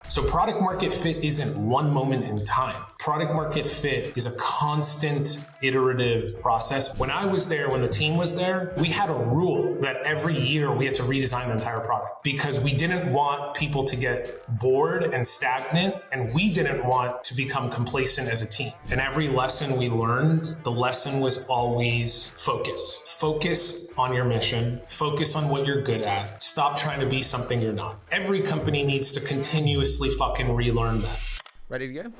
So product market fit isn't one moment in time. Product market fit is a constant iterative process. When I was there, when the team was there, we had a rule that every year we had to redesign the entire product because we didn't want people to get bored and stagnant, and we didn't want to become complacent as a team. And every lesson we learned, the lesson was always focus. Focus on your mission. Focus on what you're good at. Stop trying to be something you're not. Every company needs to continuously fucking relearn that. Ready to go?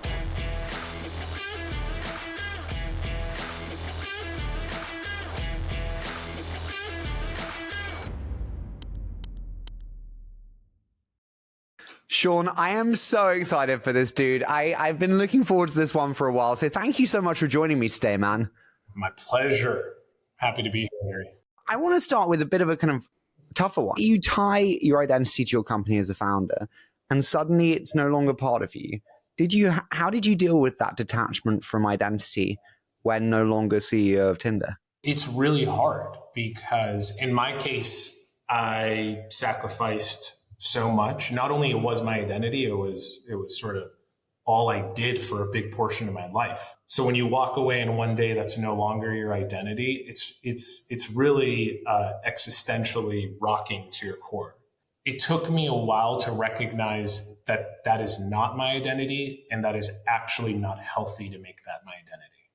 Sean, I am so excited for this, dude. I've been looking forward to this one for a while. So thank you so much for joining me today, man. My pleasure. Happy to be here. I want to start with a bit of a kind of tougher one. You tie your identity to your company as a founder, and suddenly it's no longer part of you. How did you deal with that detachment from identity when no longer CEO of Tinder? It's really hard because in my case, I sacrificed so much. Not only it was my identity, it was sort of all I did for a big portion of my life. So when you walk away and one day that's no longer your identity, it's really existentially rocking to your core. It took me a while to recognize that that is not my identity and that is actually not healthy to make that my identity.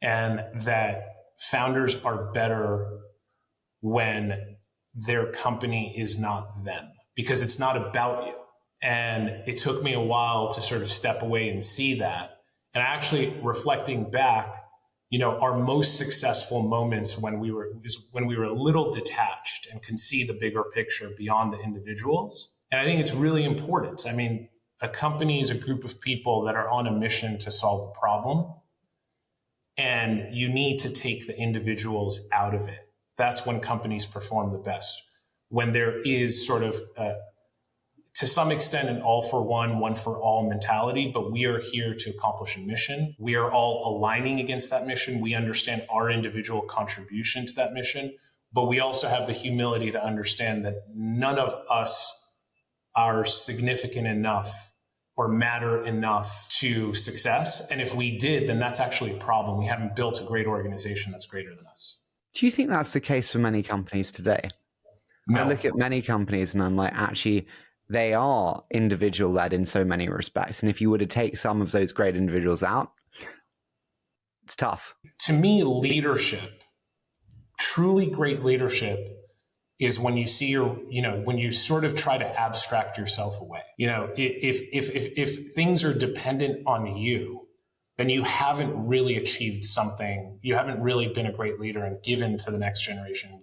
And that founders are better when their company is not them, because it's not about you. And it took me a while to sort of step away and see that. And actually reflecting back, our most successful moments when we were a little detached and can see the bigger picture beyond the individuals. And I think it's really important. I mean, a company is a group of people that are on a mission to solve a problem. And you need to take the individuals out of it. That's when companies perform the best. When there is sort of, to some extent, an all for one for all mentality, but we are here to accomplish a mission. We are all aligning against that mission. We understand our individual contribution to that mission, but we also have the humility to understand that none of us are significant enough or matter enough to success. And if we did, then that's actually a problem. We haven't built a great organization that's greater than us. Do you think that's the case for many companies today? No. I look at many companies and I'm like, actually, they are individual led in so many respects. And if you were to take some of those great individuals out, it's tough. To me, leadership, truly great leadership, is when you see when you sort of try to abstract yourself away. If things are dependent on you, then you haven't really achieved something. You haven't really been a great leader and given to the next generation,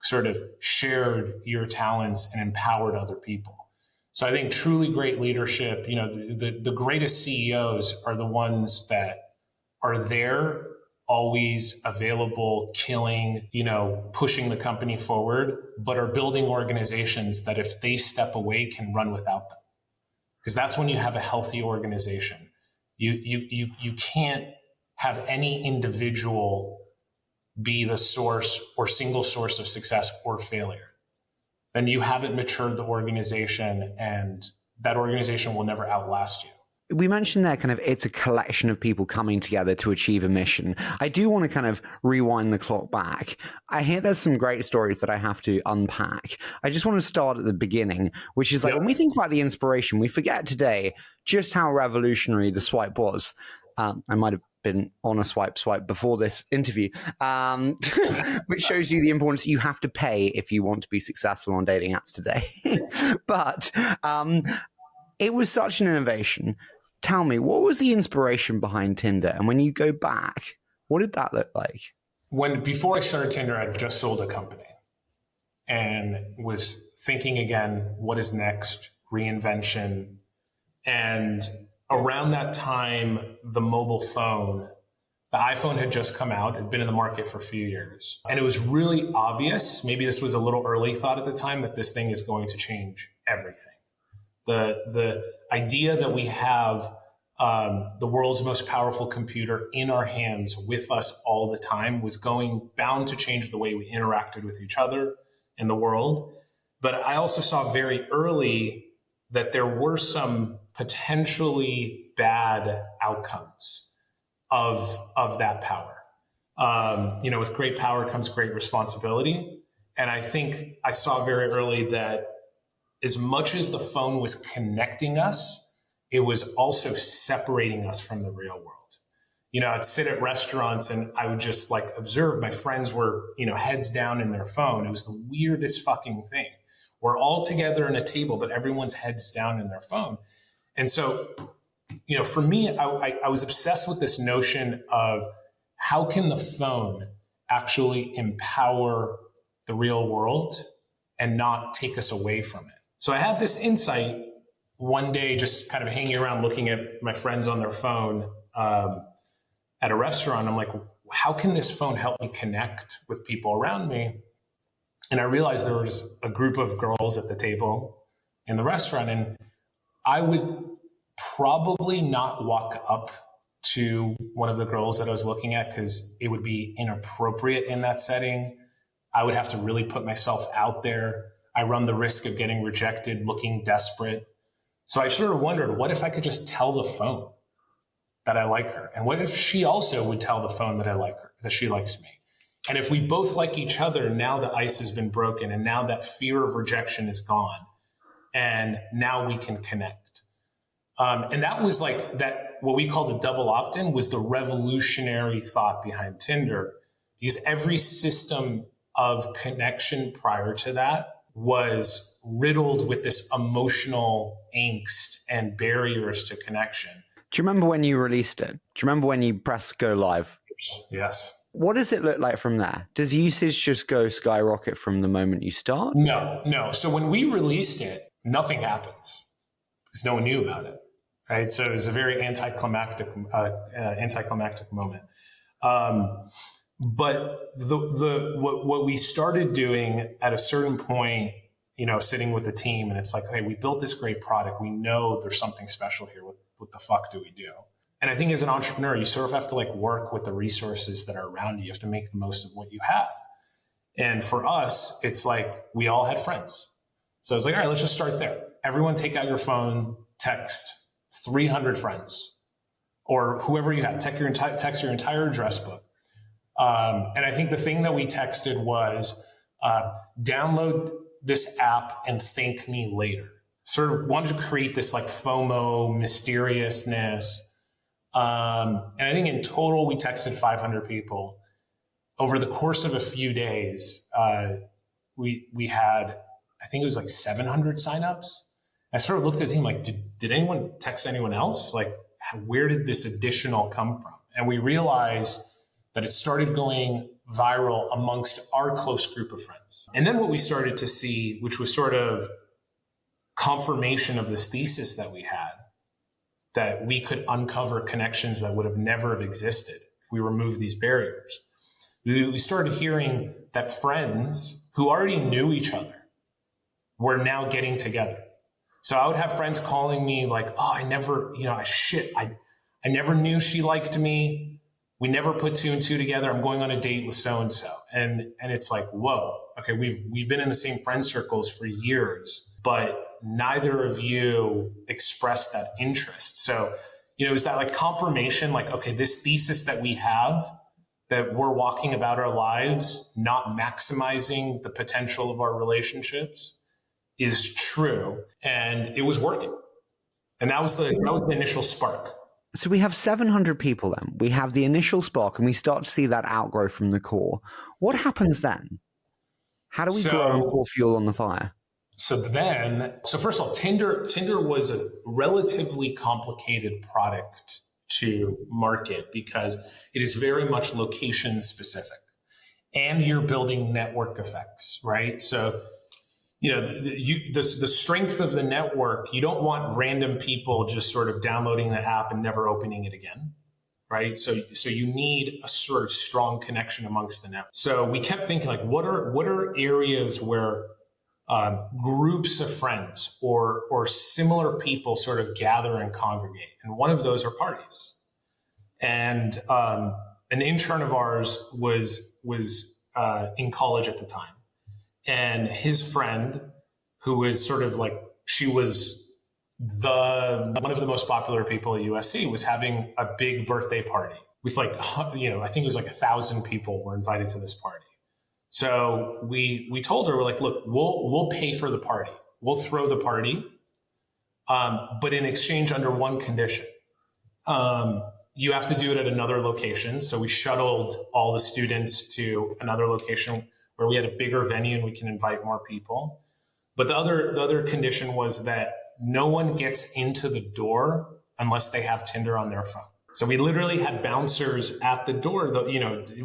sort of shared your talents and empowered other people. So I think truly great leadership, the greatest CEOs are the ones that are there, always available, killing, pushing the company forward, but are building organizations that if they step away can run without them. Because that's when you have a healthy organization. You can't have any individual be the source or single source of success or failure. Then you haven't matured the organization, and that organization will never outlast you. We mentioned there kind of it's a collection of people coming together to achieve a mission. I do want to kind of rewind the clock back. I hear there's some great stories that I have to unpack. I just want to start at the beginning, which is like when we think about the inspiration, we forget today just how revolutionary the swipe was. I might have been on a swipe before this interview, which shows you the importance you have to pay if you want to be successful on dating apps today. But it was such an innovation. Tell me, what was the inspiration behind Tinder? And when you go back, what did that look like? Before I started Tinder, I just sold a company and was thinking again, what is next? Reinvention. And around that time, the mobile phone, the iPhone had just come out. It had been in the market for a few years. And it was really obvious, maybe this was a little early thought at the time, that this thing is going to change everything. The idea that we have the world's most powerful computer in our hands with us all the time was bound to change the way we interacted with each other and the world. But I also saw very early that there were some potentially bad outcomes of that power. With great power comes great responsibility. And I think I saw very early that as much as the phone was connecting us, it was also separating us from the real world. I'd sit at restaurants and I would just like observe my friends were, heads down in their phone. It was the weirdest fucking thing. We're all together in a table, but everyone's heads down in their phone. And so, for me, I was obsessed with this notion of how can the phone actually empower the real world and not take us away from it. So I had this insight one day, just kind of hanging around looking at my friends on their phone at a restaurant. I'm like, how can this phone help me connect with people around me? And I realized there was a group of girls at the table in the restaurant, and I would probably not walk up to one of the girls that I was looking at because it would be inappropriate in that setting. I would have to really put myself out there. I run the risk of getting rejected, looking desperate. So I sort of wondered, what if I could just tell the phone that I like her? And what if she also would tell the phone that I like her, that she likes me? And if we both like each other, now the ice has been broken and now that fear of rejection is gone. And now we can connect. And that was like that, what we call the double opt-in was the revolutionary thought behind Tinder, because every system of connection prior to that was riddled with this emotional angst and barriers to connection. Do you remember when you released it? Do you remember when you pressed go live? Yes. What does it look like from there? Does usage just go skyrocket from the moment you start? No. So when we released it, nothing happened because no one knew about it. Right. So it was a very anticlimactic moment. But what we started doing at a certain point, sitting with the team, and it's like, hey, we built this great product. We know there's something special here. What the fuck do we do? And I think as an entrepreneur, you sort of have to like work with the resources that are around you. You have to make the most of what you have. And for us, it's like we all had friends. So I was like, all right, let's just start there. Everyone take out your phone, text 300 friends or whoever you have, text your entire address book. And I think the thing that we texted was download this app and thank me later. Sort of wanted to create this like FOMO mysteriousness. And I think in total, we texted 500 people. Over the course of a few days, we had, I think it was like 700 signups. I sort of looked at the team like, did anyone text anyone else? Like, where did this additional come from? And we realized that it started going viral amongst our close group of friends. And then what we started to see, which was sort of confirmation of this thesis that we had, that we could uncover connections that would have never have existed if we removed these barriers. We started hearing that friends who already knew each other were now getting together. So I would have friends calling me like, oh, I never knew she liked me. We never put two and two together. I'm going on a date with so-and-so. And it's like, whoa, okay, we've been in the same friend circles for years, but neither of you expressed that interest. So, is that like confirmation, like, okay, this thesis that we have, that we're walking about our lives, not maximizing the potential of our relationships, is true. And it was working. And that was the initial spark. So we have 700 people then. We have the initial spark and we start to see that outgrow from the core. What happens then? How do we grow and pour fuel on the fire? So first of all, Tinder was a relatively complicated product to market because it is very much location specific and you're building network effects, right? So, the strength of the network, you don't want random people just sort of downloading the app and never opening it again, right? So you need a sort of strong connection amongst the network. So we kept thinking like, what are areas where groups of friends or similar people sort of gather and congregate? And one of those are parties. And an intern of ours was in college at the time. And his friend, who was sort of like, she was one of the most popular people at USC was having a big birthday party with I think it was like 1,000 people were invited to this party. So we told her, we're like, look, we'll pay for the party. We'll throw the party, but in exchange under one condition. You have to do it at another location. So we shuttled all the students to another location where we had a bigger venue and we can invite more people. But the other condition was that no one gets into the door unless they have Tinder on their phone. So we literally had bouncers at the door.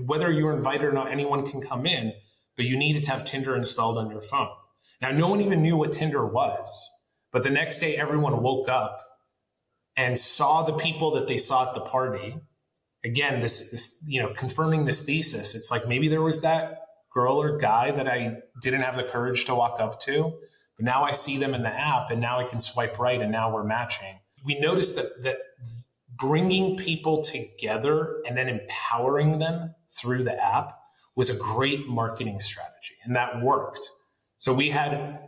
Whether you were invited or not, anyone can come in, but you needed to have Tinder installed on your phone. Now, no one even knew what Tinder was, but the next day everyone woke up and saw the people that they saw at the party. Again, this confirming this thesis. It's like maybe there was that girl or guy that I didn't have the courage to walk up to, but now I see them in the app and now I can swipe right and now we're matching. We noticed that bringing people together and then empowering them through the app was a great marketing strategy, and that worked. So we had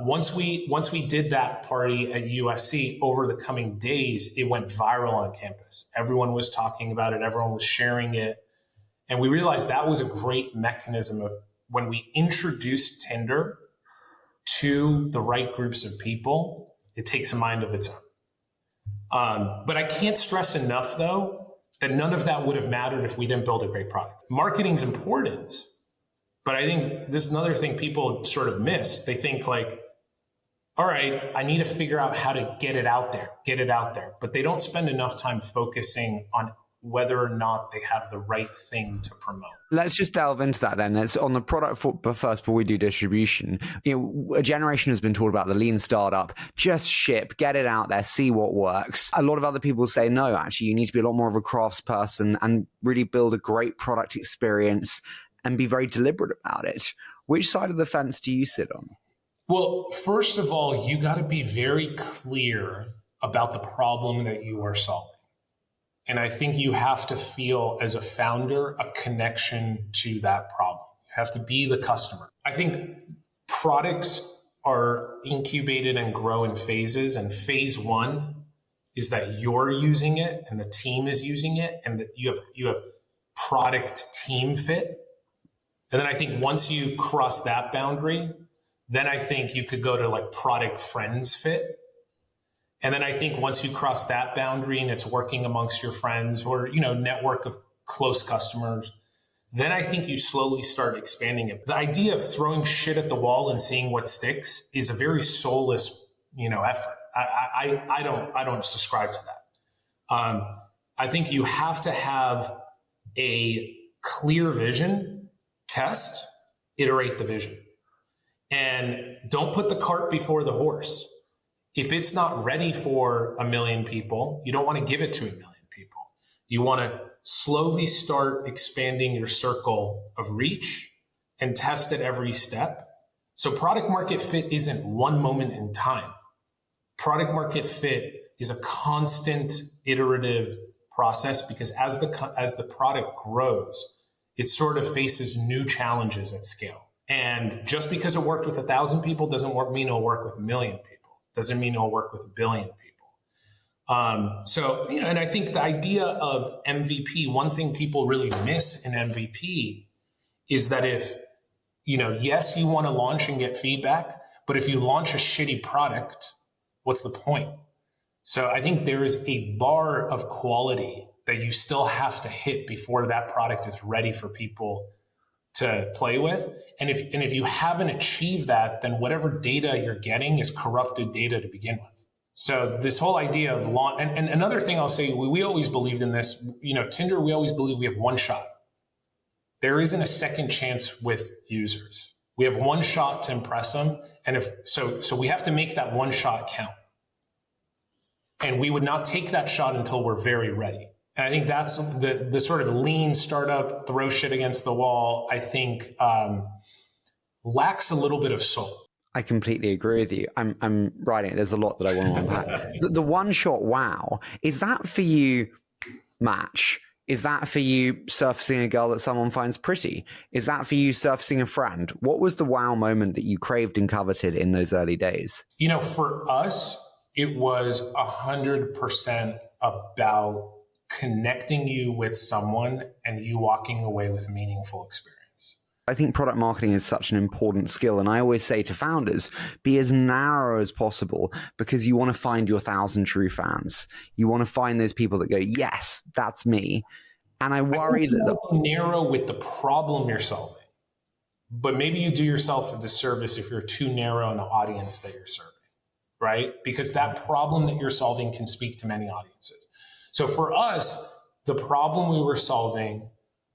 once we did that party at USC, over the coming days, it went viral on campus. Everyone was talking about it. Everyone was sharing it. And we realized that was a great mechanism of when we introduced Tinder to the right groups of people, it takes a mind of its own. But I can't stress enough, though, that none of that would have mattered if we didn't build a great product. Marketing's important, but I think this is another thing people sort of miss. They think like, all right, I need to figure out how to get it out there. But they don't spend enough time focusing on whether or not they have the right thing to promote. Let's just delve into that then. It's on the product first before we do distribution. A generation has been taught about the lean startup, just ship, get it out there, see what works. A lot of other people say, no, actually, you need to be a lot more of a craftsperson and really build a great product experience and be very deliberate about it. Which side of the fence do you sit on? Well, first of all, you got to be very clear about the problem that you are solving. And I think you have to feel as a founder a connection to that problem. You have to be the customer. I think products are incubated and grow in phases. And phase one is that you're using it and the team is using it and that you have product team fit. And then I think once you cross that boundary, then I think you could go to like product friends fit. And then I think once you cross that boundary and it's working amongst your friends or, network of close customers, then I think you slowly start expanding it. The idea of throwing shit at the wall and seeing what sticks is a very soulless, effort. I don't subscribe to that. I think you have to have a clear vision, test, iterate the vision, and don't put the cart before the horse. If it's not ready for 1 million people, you don't want to give it to 1 million people. You want to slowly start expanding your circle of reach and test at every step. So product market fit isn't one moment in time. Product market fit is a constant iterative process because as the product grows, it sort of faces new challenges at scale. And just because it worked with 1,000 people doesn't mean it'll work with 1 million people. Doesn't mean it'll work with 1 billion people. And I think the idea of MVP, one thing people really miss in MVP is that if, yes, you want to launch and get feedback, but if you launch a shitty product, what's the point? So I think there is a bar of quality that you still have to hit before that product is ready for people to play with. And if you haven't achieved that, then whatever data you're getting is corrupted data to begin with. So this whole idea of launch, and another thing I'll say, we always believed in this, Tinder, we always believe we have one shot. There isn't a second chance with users. We have one shot to impress them. And so we have to make that one shot count. And we would not take that shot until we're very ready. And I think that's the sort of lean startup, throw shit against the wall, I think lacks a little bit of soul. I completely agree with you. I'm writing it. There's a lot that I want to unpack. The one shot wow, is that for you match? Is that for you surfacing a girl that someone finds pretty? Is that for you surfacing a friend? What was the wow moment that you craved and coveted in those early days? For us, it was 100% about connecting you with someone and you walking away with a meaningful experience. I think product marketing is such an important skill. And I always say to founders, be as narrow as possible, because you want to find your 1,000 true fans. You want to find those people that go, yes, that's me. And I worry that narrow with the problem you're solving, but maybe you do yourself a disservice if you're too narrow in the audience that you're serving, right? Because that problem that you're solving can speak to many audiences. So for us, the problem we were solving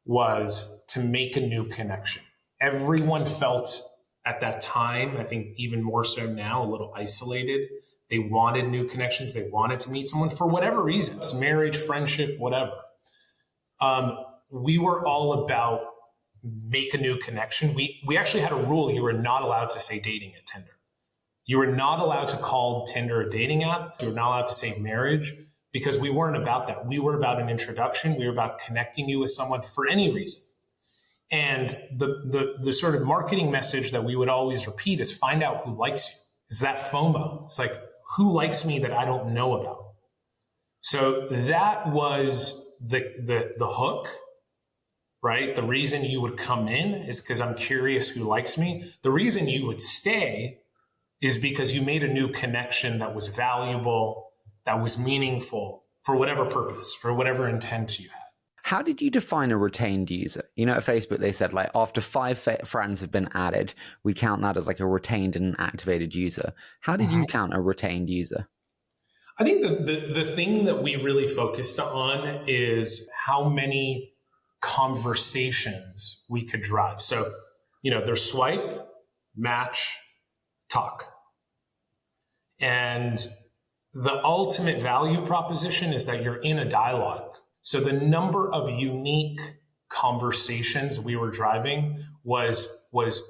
was to make a new connection. Everyone felt at that time, I think even more so now, a little isolated. They wanted new connections. They wanted to meet someone for whatever reasons, marriage, friendship, whatever. We were all about make a new connection. We actually had a rule: you were not allowed to say dating at Tinder. You were not allowed to call Tinder a dating app. You were not allowed to say marriage, because we weren't about that. We were about an introduction. We were about connecting you with someone for any reason. And the sort of marketing message that we would always repeat is find out who likes you. Is that FOMO? It's like, who likes me that I don't know about? So that was the hook, right? The reason you would come in is because I'm curious who likes me. The reason you would stay is because you made a new connection that was valuable, that was meaningful, for whatever purpose, for whatever intent you had. How did you define a retained user? You know, at Facebook, they said, like, after 5 friends have been added, we count that as like a retained and activated user. How did you count a retained user? I think the thing that we really focused on is how many conversations we could drive. So, you know, there's swipe, match, talk. And the ultimate value proposition is that you're in a dialogue. So the number of unique conversations we were driving was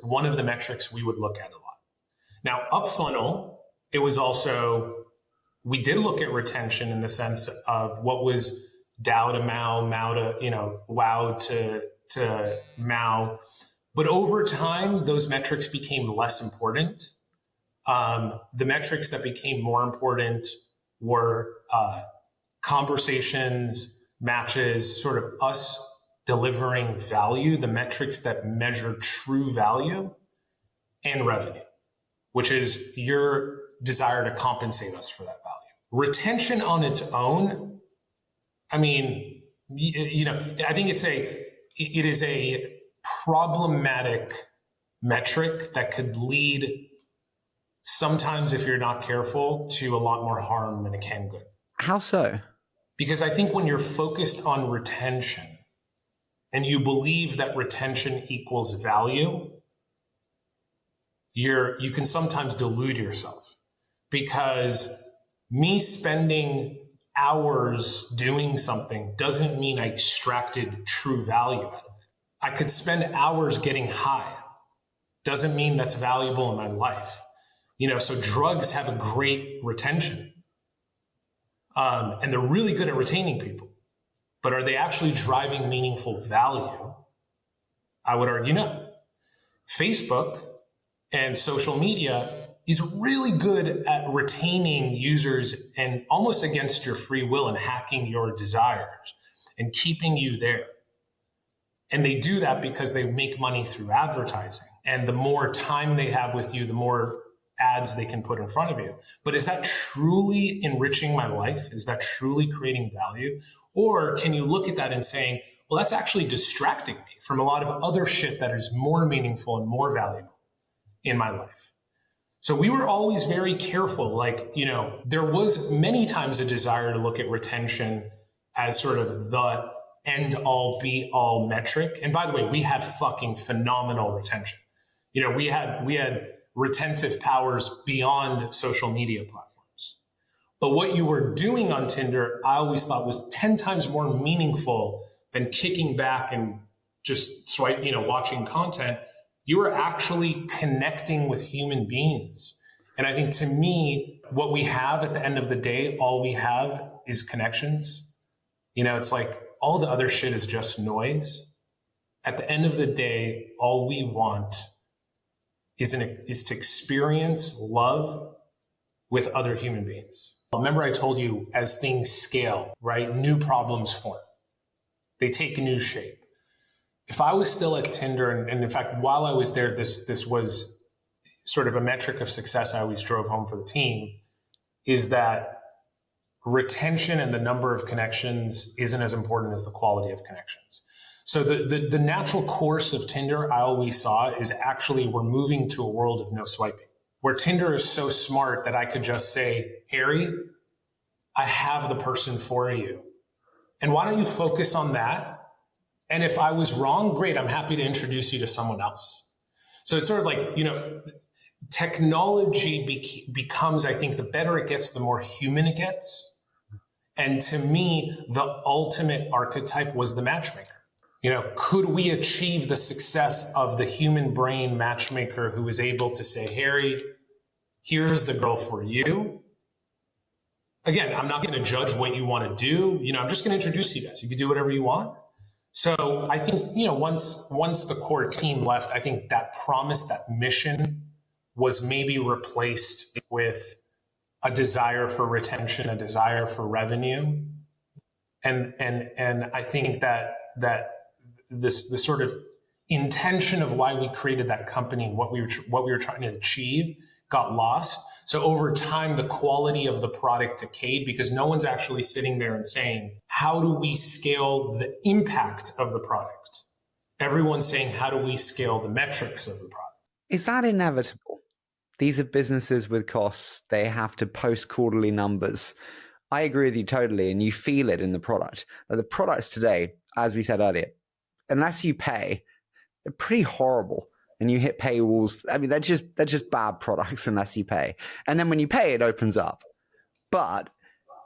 one of the metrics we would look at a lot. Now, up funnel, it was also, we did look at retention in the sense of what was DAO to MAU, MAU to, you know, WOW to MAU. But over time, those metrics became less important. The metrics that became more important were conversations, matches, sort of us delivering value, the metrics that measure true value, and revenue, which is your desire to compensate us for that value. Retention on its own, I mean, you know, I think it is a problematic metric that could lead sometimes, if you're not careful, to a lot more harm than it can good. How so? Because I think when you're focused on retention and you believe that retention equals value, you can sometimes delude yourself. Because me spending hours doing something doesn't mean I extracted true value out of it. I could spend hours getting high. Doesn't mean that's valuable in my life. You know, so drugs have a great retention. And they're really good at retaining people. But are they actually driving meaningful value? I would argue no. Facebook and social media is really good at retaining users and almost against your free will and hacking your desires and keeping you there. And they do that because they make money through advertising. And the more time they have with you, the more ads they can put in front of you. But is that truly enriching my life? Is that truly creating value? Or can you look at that and saying, well, that's actually distracting me from a lot of other shit that is more meaningful and more valuable in my life? So we were always very careful. Like, you know, there was many times a desire to look at retention as sort of the end all be all metric. And by the way, we had fucking phenomenal retention. You know, we had retentive powers beyond social media platforms. But what you were doing on Tinder, I always thought was 10 times more meaningful than kicking back and just watching content. You were actually connecting with human beings. And I think to me, what we have at the end of the day, all we have is connections. You know, it's like all the other shit is just noise. At the end of the day, all we want is to experience love with other human beings. Remember I told you, as things scale, right, new problems form. They take a new shape. If I was still at Tinder, and in fact, while I was there, this was sort of a metric of success I always drove home for the team, is that retention and the number of connections isn't as important as the quality of connections. So the natural course of Tinder I always saw is actually we're moving to a world of no swiping, where Tinder is so smart that I could just say, Harry, I have the person for you. And why don't you focus on that? And if I was wrong, great, I'm happy to introduce you to someone else. So it's sort of like, technology becomes, I think, the better it gets, the more human it gets. And to me, the ultimate archetype was the matchmaker. Could we achieve the success of the human brain matchmaker who is able to say, Harry, here's the girl for you. Again, I'm not going to judge what you want to do. I'm just going to introduce you guys. You can do whatever you want. So I think, once the core team left, I think that promise, that mission was maybe replaced with a desire for retention, a desire for revenue. And I think that the sort of intention of why we created that company, what we were trying to achieve, got lost. So over time, the quality of the product decayed because no one's actually sitting there and saying, how do we scale the impact of the product? Everyone's saying, how do we scale the metrics of the product? Is that inevitable? These are businesses with costs. They have to post quarterly numbers. I agree with you totally, and you feel it in the product. The products today, as we said earlier, unless you pay, they're pretty horrible. And you hit paywalls. I mean, they're just bad products unless you pay. And then when you pay, it opens up. But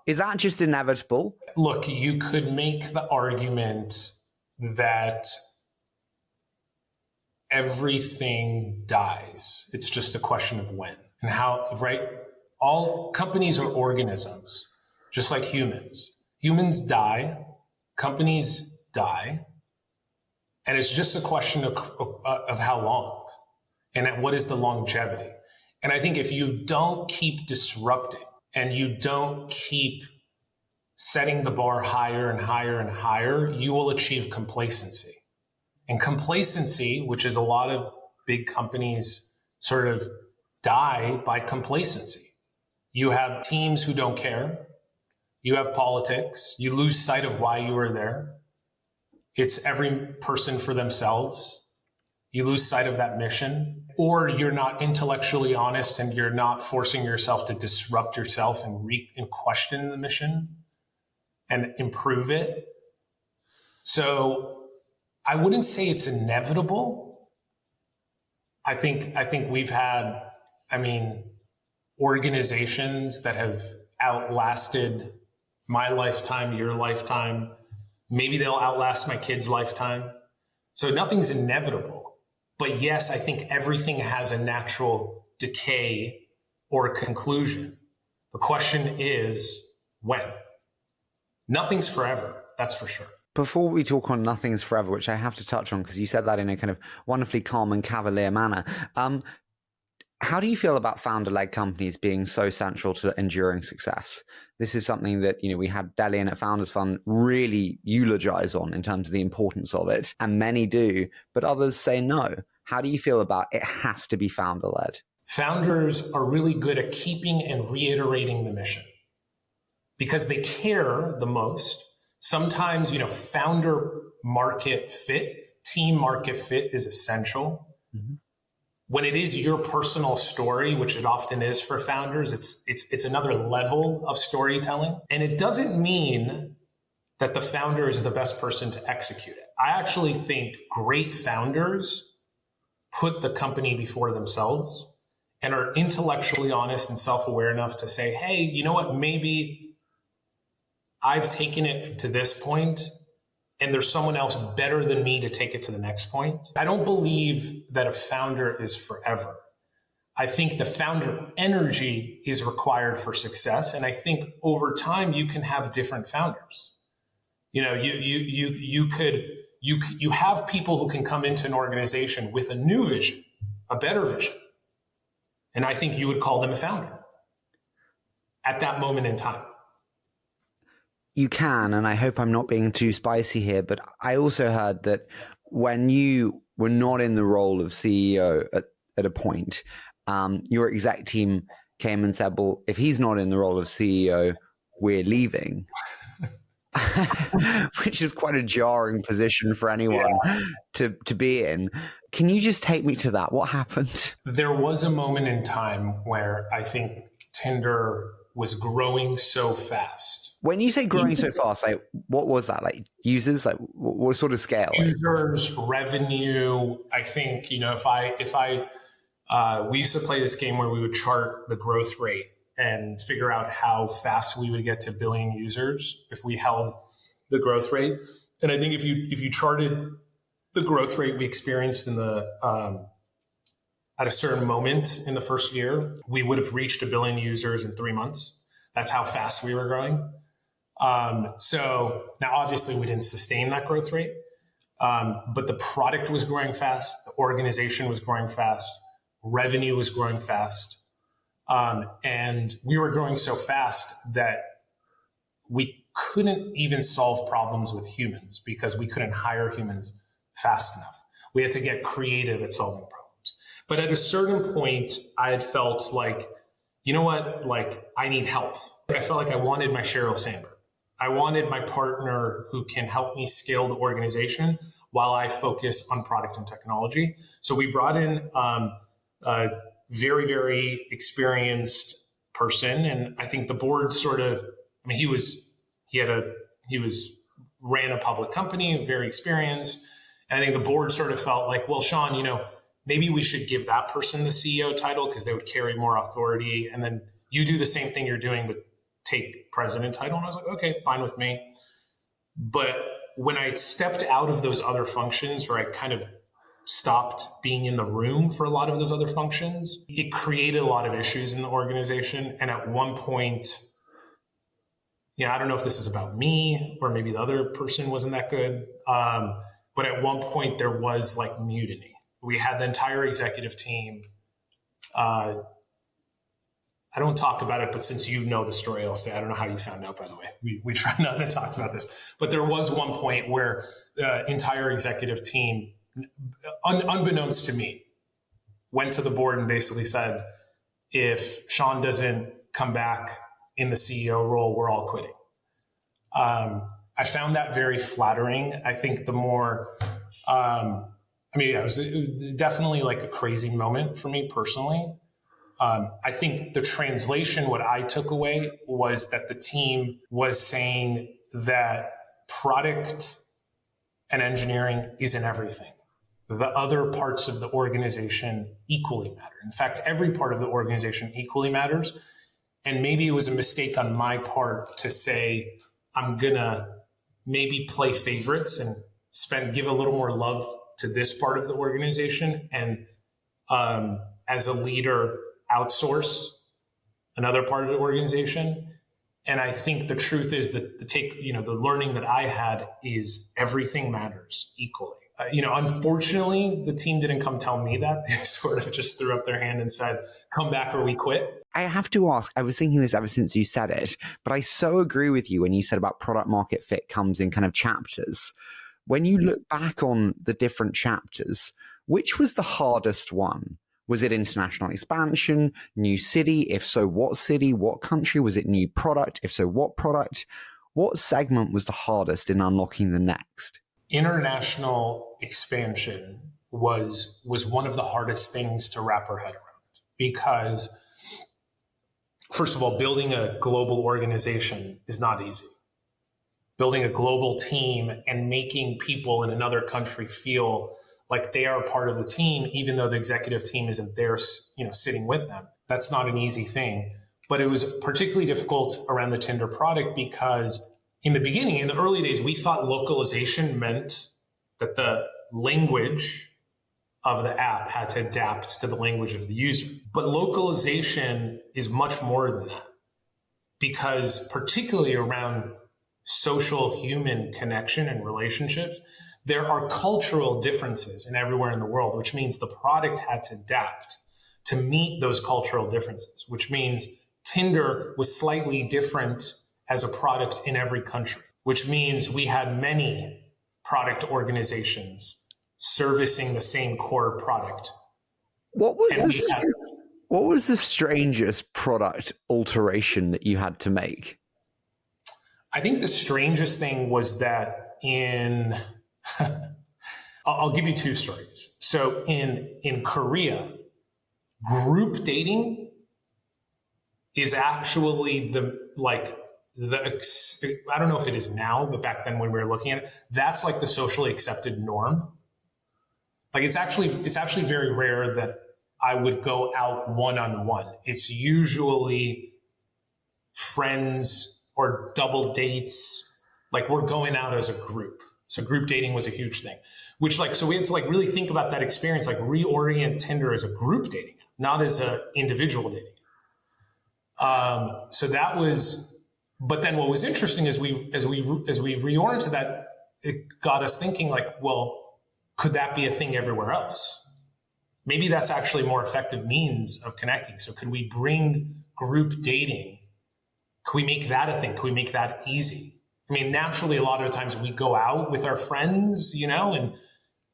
is that just inevitable? Look, you could make the argument that everything dies. It's just a question of when and how, right? All companies are organisms, just like humans. Humans die, companies die. And it's just a question of how long and what is the longevity. And I think if you don't keep disrupting and you don't keep setting the bar higher and higher and higher, you will achieve complacency. And complacency, which is a lot of big companies sort of die by complacency. You have teams who don't care. You have politics. You lose sight of why you were there. It's every person for themselves. You lose sight of that mission, or you're not intellectually honest and you're not forcing yourself to disrupt yourself and question the mission and improve it. So I wouldn't say it's inevitable. I think we've had, organizations that have outlasted my lifetime, your lifetime. Maybe they'll outlast my kid's lifetime. So nothing's inevitable. But yes, I think everything has a natural decay or a conclusion. The question is when? Nothing's forever, that's for sure. Before we talk on nothing's forever, which I have to touch on because you said that in a kind of wonderfully calm and cavalier manner, how do you feel about founder-led companies being so central to enduring success? This is something that, we had Delian at Founders Fund really eulogize on in terms of the importance of it. And many do, but others say no. How do you feel about it has to be founder-led? Founders are really good at keeping and reiterating the mission because they care the most. Sometimes, founder market fit, team market fit is essential. Mm-hmm. When it is your personal story, which it often is for founders, it's another level of storytelling. And it doesn't mean that the founder is the best person to execute it. I actually think great founders put the company before themselves and are intellectually honest and self-aware enough to say, hey, you know what, maybe I've taken it to this point and there's someone else better than me to take it to the next point. I don't believe that a founder is forever. I think the founder energy is required for success. And I think over time you can have different founders. You have people who can come into an organization with a new vision, a better vision. And I think you would call them a founder. at that moment in time. You can, and I hope I'm not being too spicy here, but I also heard that when you were not in the role of CEO at a point, your exec team came and said, well, if he's not in the role of CEO, we're leaving. Which is quite a jarring position for anyone to be in. Can you just take me to that? What happened? There was a moment in time where I think Tinder was growing so fast. When you say growing so fast, like what was that? Like users? Like what sort of scale? Users, revenue. I think, we used to play this game where we would chart the growth rate and figure out how fast we would get to billion users if we held the growth rate. And I think if you charted the growth rate we experienced in at a certain moment in the first year, we would have reached 1 billion users in 3 months. That's how fast we were growing. So now obviously we didn't sustain that growth rate, but the product was growing fast. The organization was growing fast. Revenue was growing fast. And we were growing so fast that we couldn't even solve problems with humans because we couldn't hire humans fast enough. We had to get creative at solving problems. But at a certain point, I had felt like, you know what? Like, I need help. I felt like I wanted my Sheryl Sandberg. I wanted my partner who can help me scale the organization while I focus on product and technology. So we brought in a very, very experienced person. And I think the board ran a public company, very experienced. And I think the board sort of felt like, well, Sean, maybe we should give that person the CEO title because they would carry more authority. And then you do the same thing you're doing, but take president title. And I was like, okay, fine with me. But when I stepped out of those other functions, or I kind of stopped being in the room for a lot of those other functions, it created a lot of issues in the organization. And at one point, I don't know if this is about me or maybe the other person wasn't that good. But at one point there was like mutiny. We had the entire executive team. I don't talk about it, but since you know the story, I'll say, I don't know how you found out, by the way. We try not to talk about this. But there was one point where the entire executive team, unbeknownst to me, went to the board and basically said, if Sean doesn't come back in the CEO role, we're all quitting. I found that very flattering. I think the more, it was definitely like a crazy moment for me personally. I think the translation, what I took away was that the team was saying that product and engineering isn't everything. The other parts of the organization equally matter. In fact, every part of the organization equally matters. And maybe it was a mistake on my part to say, I'm going to maybe play favorites and give a little more love to this part of the organization. And as a leader, outsource another part of the organization. And I think the truth is that the learning that I had is everything matters equally. Unfortunately, the team didn't come tell me that. They sort of just threw up their hand and said, come back or we quit. I have to ask, I was thinking this ever since you said it, but I so agree with you when you said about product market fit comes in kind of chapters. When you look back on the different chapters, which was the hardest one? Was it international expansion, new city? If so, what city, what country? Was it new product? If so, what product? What segment was the hardest in unlocking the next? International expansion was one of the hardest things to wrap our head around because, first of all, building a global organization is not easy. Building a global team and making people in another country feel like they are part of the team, even though the executive team isn't there, sitting with them. That's not an easy thing. But it was particularly difficult around the Tinder product because in the beginning, in the early days, we thought localization meant that the language of the app had to adapt to the language of the user. But localization is much more than that because particularly around social human connection and relationships, there are cultural differences in everywhere in the world, which means the product had to adapt to meet those cultural differences, which means Tinder was slightly different as a product in every country, which means we had many product organizations servicing the same core product. What was the strangest product alteration that you had to make? I think the strangest thing was that I'll give you two stories. So in Korea, group dating is actually I don't know if it is now, but back then when we were looking at it, that's like the socially accepted norm. Like it's actually very rare that I would go out one-on-one. It's usually friends or double dates. Like we're going out as a group. So group dating was a huge thing, so we had to really think about that experience, like reorient Tinder as a group dating, not as a individual dating. So that was, but then what was interesting is as we reoriented that, it got us thinking well, could that be a thing everywhere else? Maybe that's actually a more effective means of connecting. So could we bring group dating? Could we make that a thing? Could we make that easy? I mean, naturally, a lot of times we go out with our friends,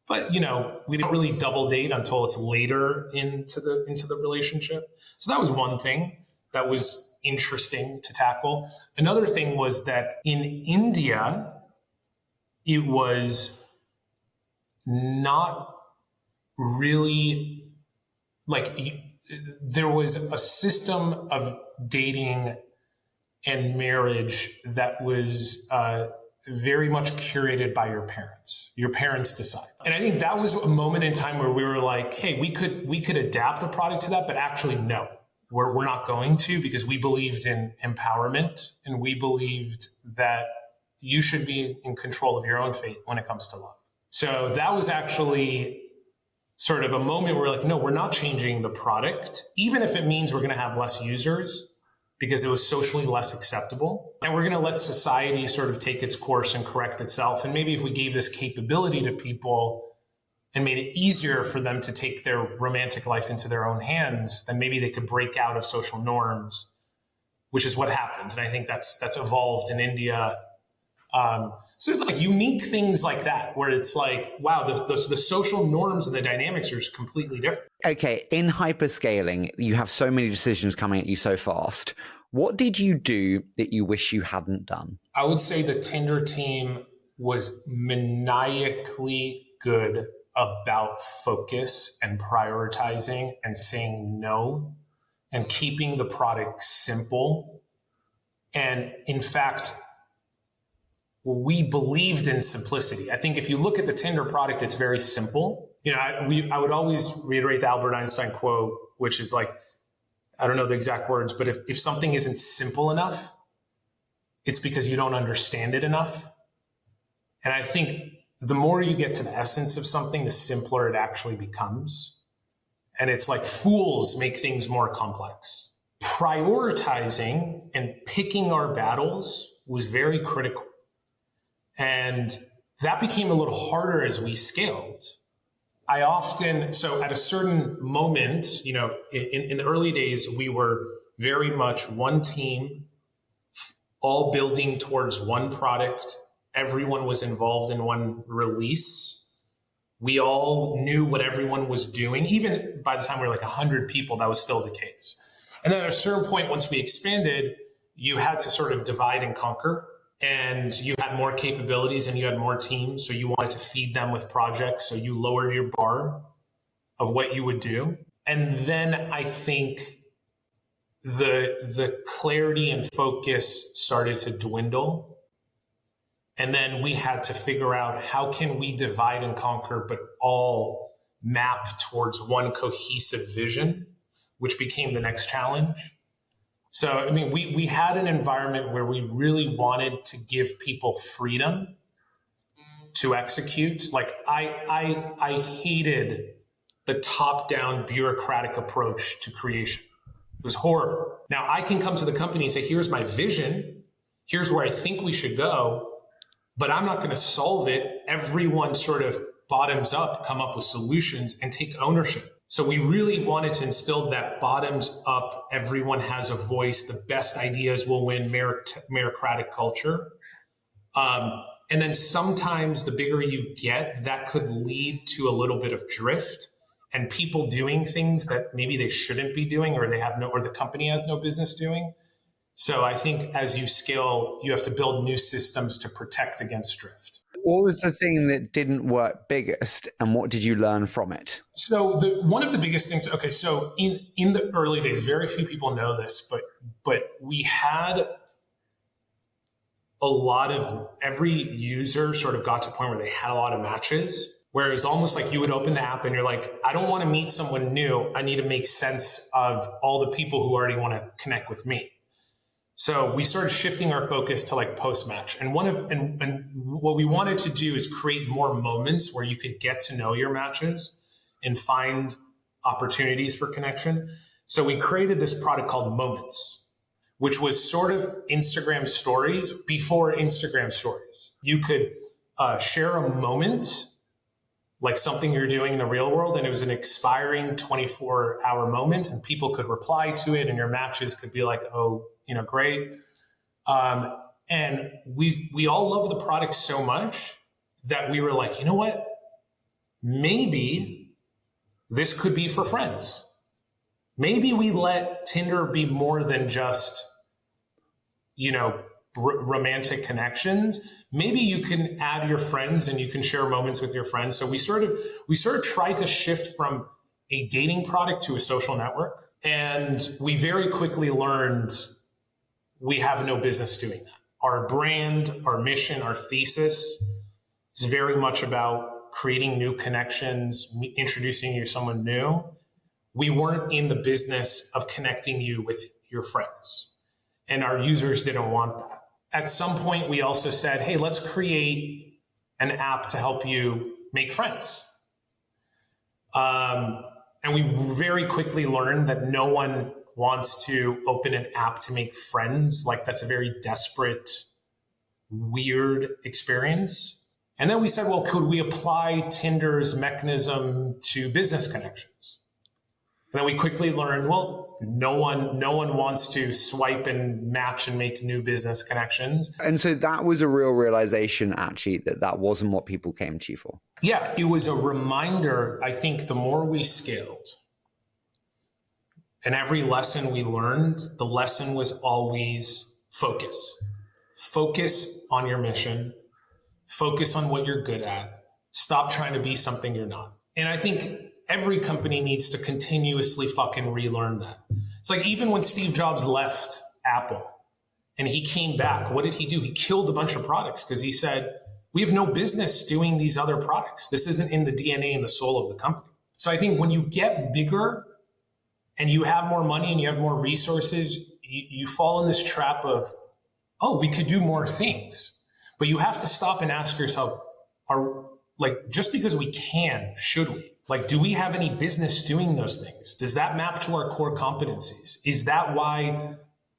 but we don't really double date until it's later into the relationship. So that was one thing that was interesting to tackle. Another thing was that in India, it was not really there was a system of dating and marriage that was very much curated by your parents. Your parents decide. And I think that was a moment in time where we were like, hey, we could adapt the product to that, but actually no, we're not going to, because we believed in empowerment and we believed that you should be in control of your own fate when it comes to love. So that was actually sort of a moment where we're like, no, we're not changing the product, even if it means we're going to have less users, because it was socially less acceptable. And we're going to let society sort of take its course and correct itself. And maybe if we gave this capability to people and made it easier for them to take their romantic life into their own hands, then maybe they could break out of social norms, which is what happened. And I think that's evolved in India. So it's like unique things like that, where it's like, wow, the social norms and the dynamics are just completely different. Okay, in hyperscaling, you have so many decisions coming at you so fast. What did you do that you wish you hadn't done? I would say the Tinder team was maniacally good about focus and prioritizing and saying no and keeping the product simple. And in fact, we believed in simplicity. I think if you look at the Tinder product, it's very simple. I would always reiterate the Albert Einstein quote, which is like, I don't know the exact words, but if something isn't simple enough, it's because you don't understand it enough. And I think the more you get to the essence of something, the simpler it actually becomes. And it's like fools make things more complex. Prioritizing and picking our battles was very critical. And that became a little harder as we scaled. So at a certain moment, in the early days, we were very much one team, all building towards one product. Everyone was involved in one release. We all knew what everyone was doing. Even by the time we were like 100 people, that was still the case. And then at a certain point, once we expanded, you had to sort of divide and conquer. And you had more capabilities and you had more teams. So you wanted to feed them with projects. So you lowered your bar of what you would do. And then I think the clarity and focus started to dwindle. And then we had to figure out, how can we divide and conquer, but all map towards one cohesive vision, which became the next challenge. So, I mean, we had an environment where we really wanted to give people freedom to execute. Like I hated the top-down bureaucratic approach to creation. It was horrible. Now I can come to the company and say, here's my vision. Here's where I think we should go, but I'm not going to solve it. Everyone sort of bottoms up, come up with solutions and take ownership. So we really wanted to instill that bottoms up, everyone has a voice, the best ideas will win, meritocratic culture. And then sometimes the bigger you get, that could lead to a little bit of drift and people doing things that maybe they shouldn't be doing, or or the company has no business doing. So I think as you scale, you have to build new systems to protect against drift. What was the thing that didn't work biggest, and what did you learn from it? So one of the biggest things, okay, so in the early days, very few people know this, but we had a lot of, every user sort of got to a point where they had a lot of matches, where it's almost like you would open the app and you're like, I don't want to meet someone new. I need to make sense of all the people who already want to connect with me. So we started shifting our focus to like post-match. And what we wanted to do is create more moments where you could get to know your matches and find opportunities for connection. So we created this product called Moments, which was sort of Instagram stories before Instagram stories. You could share a moment, like something you're doing in the real world, and it was an expiring 24-hour moment, and people could reply to it, and your matches could be like, oh, great. And we all love the product so much that we were like, you know what? Maybe this could be for friends. Maybe we let Tinder be more than just, romantic connections. Maybe you can add your friends and you can share moments with your friends. So we sort of tried to shift from a dating product to a social network. And we very quickly learned we have no business doing that. Our brand, our mission, our thesis is very much about creating new connections, introducing you to someone new. We weren't in the business of connecting you with your friends, and our users didn't want that. At some point, we also said, hey, let's create an app to help you make friends. And we very quickly learned that no one wants to open an app to make friends. Like, that's a very desperate, weird experience. And then we said, well, could we apply Tinder's mechanism to business connections? And then we quickly learned, well, no one wants to swipe and match and make new business connections. And so that was a real realization, actually, that wasn't what people came to you for. Yeah, it was a reminder. I think the more we scaled, and every lesson we learned, the lesson was always focus. Focus on your mission. Focus on what you're good at. Stop trying to be something you're not. And I think every company needs to continuously fucking relearn that. It's like, even when Steve Jobs left Apple and he came back, what did he do? He killed a bunch of products because he said, we have no business doing these other products. This isn't in the DNA and the soul of the company. So I think when you get bigger and you have more money and you have more resources, you fall in this trap of, oh, we could do more things. But you have to stop and ask yourself, just because we can, should we? Like, do we have any business doing those things? Does that map to our core competencies? Is that why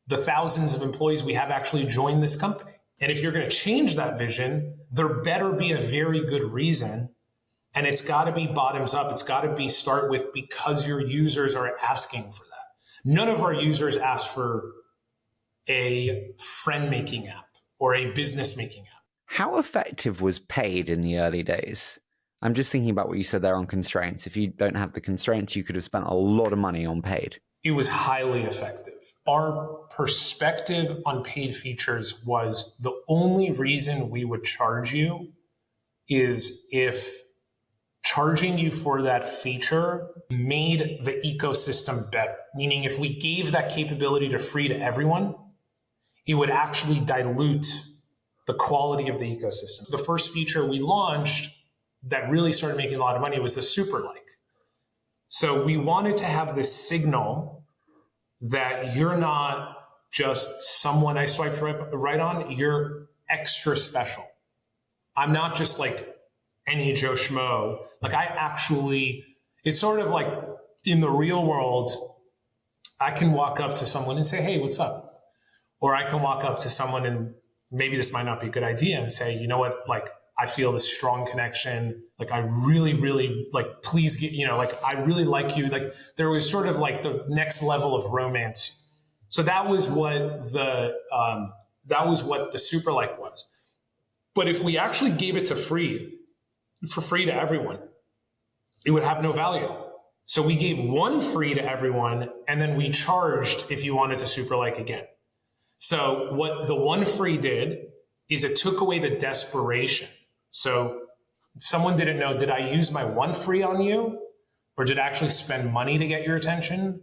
the thousands of employees we have actually joined this company? And if you're going to change that vision, there better be a very good reason. And it's got to be bottoms up. It's got to start with, because your users are asking for that. None of our users ask for a friend-making app or a business-making app. How effective was paid in the early days? I'm just thinking about what you said there on constraints. If you don't have the constraints, you could have spent a lot of money on paid. It was highly effective. Our perspective on paid features was, the only reason we would charge you is if charging you for that feature made the ecosystem better. Meaning, if we gave that capability to free to everyone, it would actually dilute the quality of the ecosystem. The first feature we launched that really started making a lot of money was the super like. So we wanted to have this signal that you're not just someone I swiped right on, you're extra special. I'm not just like any Joe Schmo. Like, it's sort of like in the real world, I can walk up to someone and say, hey, what's up? Or I can walk up to someone, and maybe this might not be a good idea, and say, you know what, like, I feel this strong connection. Like, I really, really, like, please get, like, I really like you. Like, there was sort of like the next level of romance. So that was what the super like was. But if we actually gave it for free to everyone, it would have no value. So we gave one free to everyone, and then we charged if you wanted to super like again. So what the one free did is it took away the desperation. So someone didn't know, did I use my one free on you, or did I actually spend money to get your attention,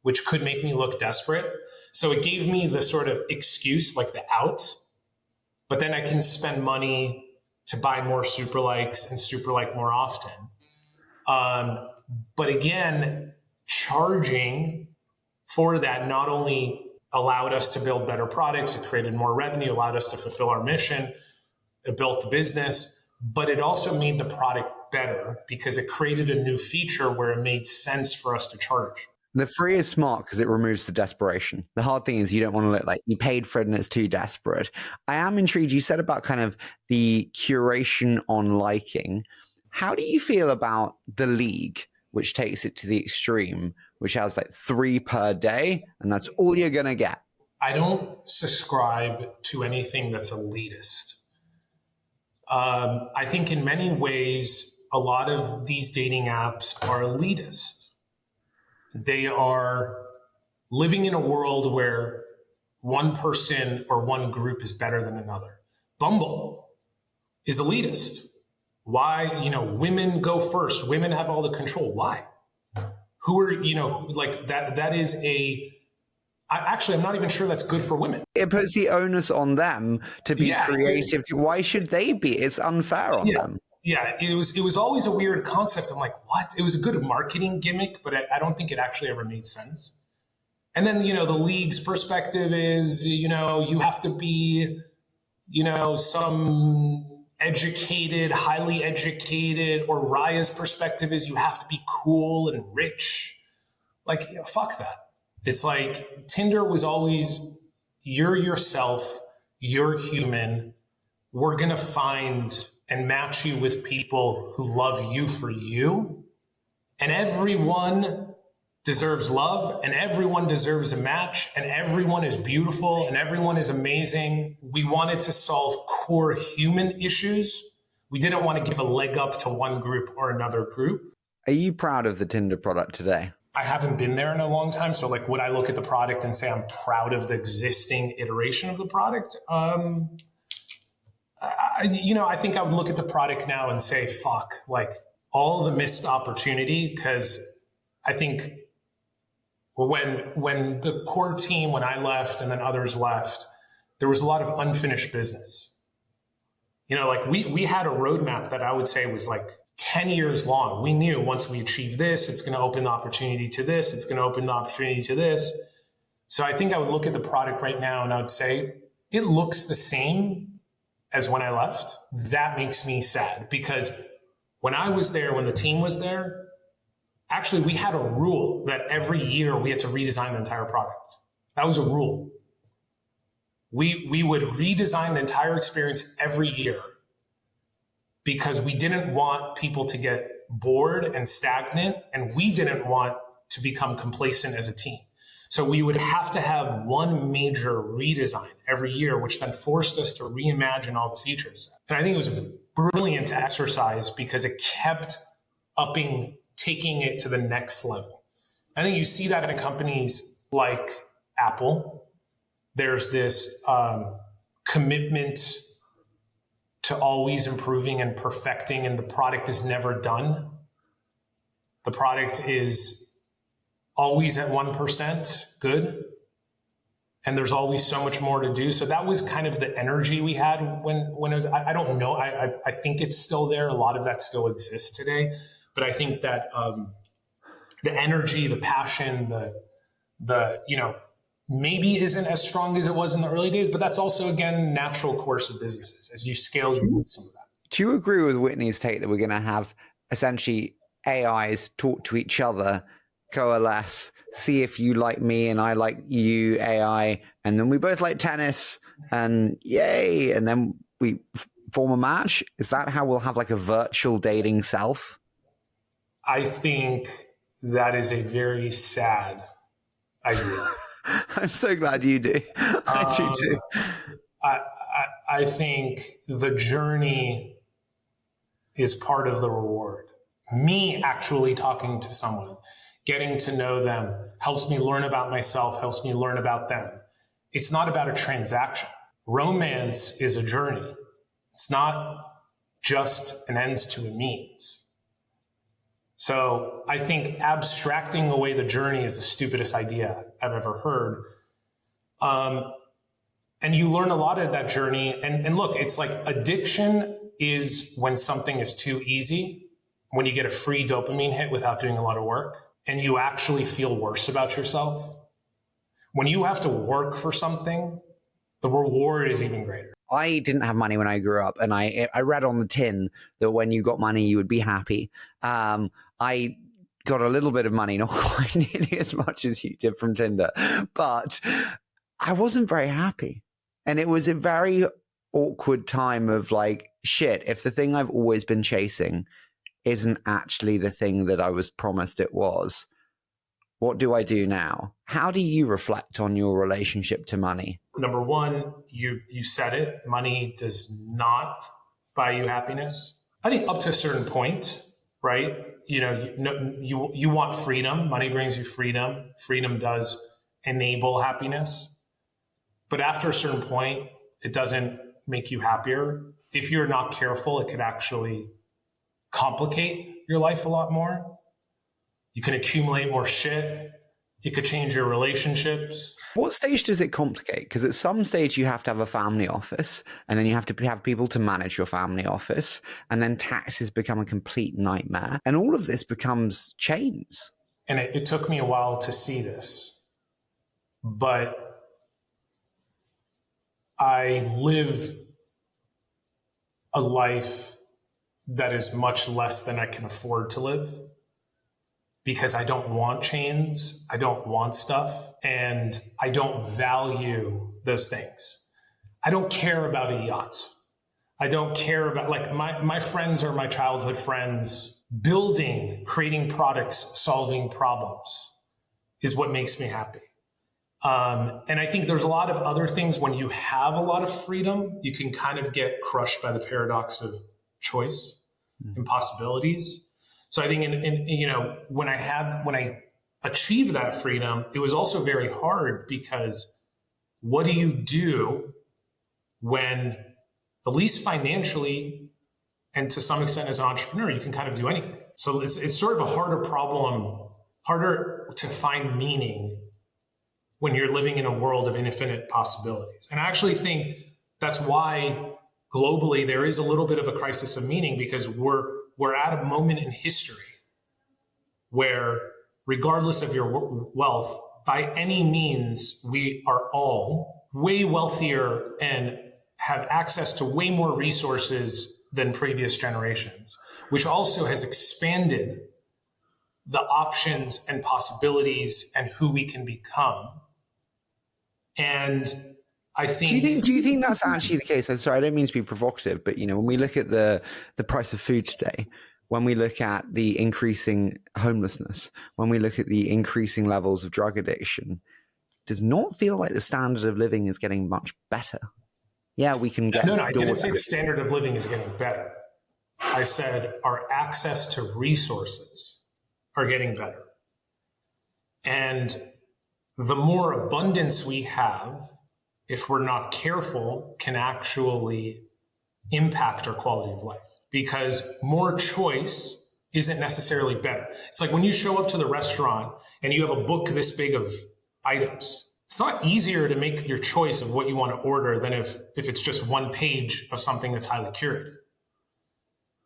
which could make me look desperate? So it gave me the sort of excuse, like the out, but then I can spend money to buy more super likes and super like more often. But again, charging for that not only allowed us to build better products, it created more revenue, allowed us to fulfill our mission, it built the business, but it also made the product better because it created a new feature where it made sense for us to charge. The free is smart because it removes the desperation. The hard thing is you don't want to look like you paid for it and it's too desperate. I am intrigued. You said about kind of the curation on liking. How do you feel about the league, which takes it to the extreme, which has like 3 per day, and that's all you're going to get? I don't subscribe to anything that's elitist. I think in many ways, a lot of these dating apps are elitist. They are living in a world where one person or one group is better than another. Bumble is elitist. Why, women go first. Women have all the control. Why? Who are, like that is I'm not even sure that's good for women. It puts the onus on them to be creative. Why should they be? It's unfair on them. Yeah, it was always a weird concept. I'm like, what? It was a good marketing gimmick, but I don't think it actually ever made sense. And then, the league's perspective is, you have to be, some educated, highly educated, or Raya's perspective is you have to be cool and rich. Like, fuck that. It's like Tinder was always, you're yourself, you're human. We're going to find and match you with people who love you for you. And everyone deserves love, and everyone deserves a match, and everyone is beautiful, and everyone is amazing. We wanted to solve core human issues. We didn't want to give a leg up to one group or another group. Are you proud of the Tinder product today? I haven't been there in a long time. So like, would I look at the product and say I'm proud of the existing iteration of the product? I think I would look at the product now and say, fuck, like all the missed opportunity. Because I think when the core team, when I left and then others left, there was a lot of unfinished business. Like we had a roadmap that I would say was like 10 years long. We knew once we achieve this, it's going to open the opportunity to this. It's going to open the opportunity to this. So I think I would look at the product right now and I would say, it looks the same as when I left. That makes me sad because when I was there, when the team was there, actually we had a rule that every year we had to redesign the entire product. That was a rule. We would redesign the entire experience every year because we didn't want people to get bored and stagnant, and we didn't want to become complacent as a team. So we would have to have one major redesign every year, which then forced us to reimagine all the features. And I think it was a brilliant exercise because it kept taking it to the next level. I think you see that in companies like Apple. There's this commitment to always improving and perfecting, and the product is never done. The product is always at 1% good, and there's always so much more to do. So that was kind of the energy we had when it was, I don't know, I think it's still there. A lot of that still exists today, but I think that the energy, the passion, the maybe isn't as strong as it was in the early days, but that's also, again, natural course of businesses. As you scale, you lose some of that. Do you agree with Whitney's take that we're going to have essentially AIs talk to each other, coalesce, see if you like me and I like you, AI, and then we both like tennis, and yay, and then we form a match? Is that how we'll have like a virtual dating self? I think that is a very sad idea. I'm so glad you do. I do too. I think the journey is part of the reward. Me actually talking to someone, getting to know them, helps me learn about myself, helps me learn about them. It's not about a transaction. Romance is a journey. It's not just an ends to a means. So I think abstracting away the journey is the stupidest idea I've ever heard. And you learn a lot of that journey. And look, it's like addiction is when something is too easy, when you get a free dopamine hit without doing a lot of work, and you actually feel worse about yourself. When you have to work for something, the reward is even greater. I didn't have money when I grew up, and I read on the tin that when you got money, you would be happy. I got a little bit of money, not quite nearly as much as you did from Tinder, but I wasn't very happy. And it was a very awkward time of like, shit, if the thing I've always been chasing isn't actually the thing that I was promised it was, what do I do now? How do you reflect on your relationship to money? Number one, you said it, money does not buy you happiness. I think up to a certain point, right? You want freedom. Money brings you freedom. Freedom does enable happiness. But after a certain point, it doesn't make you happier. If you're not careful, it could actually complicate your life a lot more. You can accumulate more shit. It could change your relationships. What stage does it complicate? Because at some stage you have to have a family office, and then you have to have people to manage your family office, and then taxes become a complete nightmare. And all of this becomes chains. And it took me a while to see this, but I live a life that is much less than I can afford to live because I don't want chains, I don't want stuff, and I don't value those things. I don't care about a yacht. I don't care about, like, my friends are my childhood friends. Building, creating products, solving problems is what makes me happy. And I think there's a lot of other things. When you have a lot of freedom, you can kind of get crushed by the paradox of choice and possibilities. So I think when I achieved that freedom, it was also very hard because what do you do when, at least financially and to some extent as an entrepreneur, you can kind of do anything. So it's sort of a harder problem, harder to find meaning when you're living in a world of infinite possibilities. And I actually think that's why globally there is a little bit of a crisis of meaning, because we're at a moment in history where, regardless of your wealth, by any means, we are all way wealthier and have access to way more resources than previous generations, which also has expanded the options and possibilities and who we can become. And I think... Do you think that's actually the case? I'm sorry, I don't mean to be provocative, but when we look at the price of food today, when we look at the increasing homelessness, when we look at the increasing levels of drug addiction, does not feel like the standard of living is getting much better. Yeah, we can get... No, I didn't say the standard of living is getting better. I said our access to resources are getting better. And the more abundance we have, if we're not careful, can actually impact our quality of life, because more choice isn't necessarily better. It's like when you show up to the restaurant and you have a book this big of items. It's not easier to make your choice of what you want to order than if it's just one page of something that's highly curated.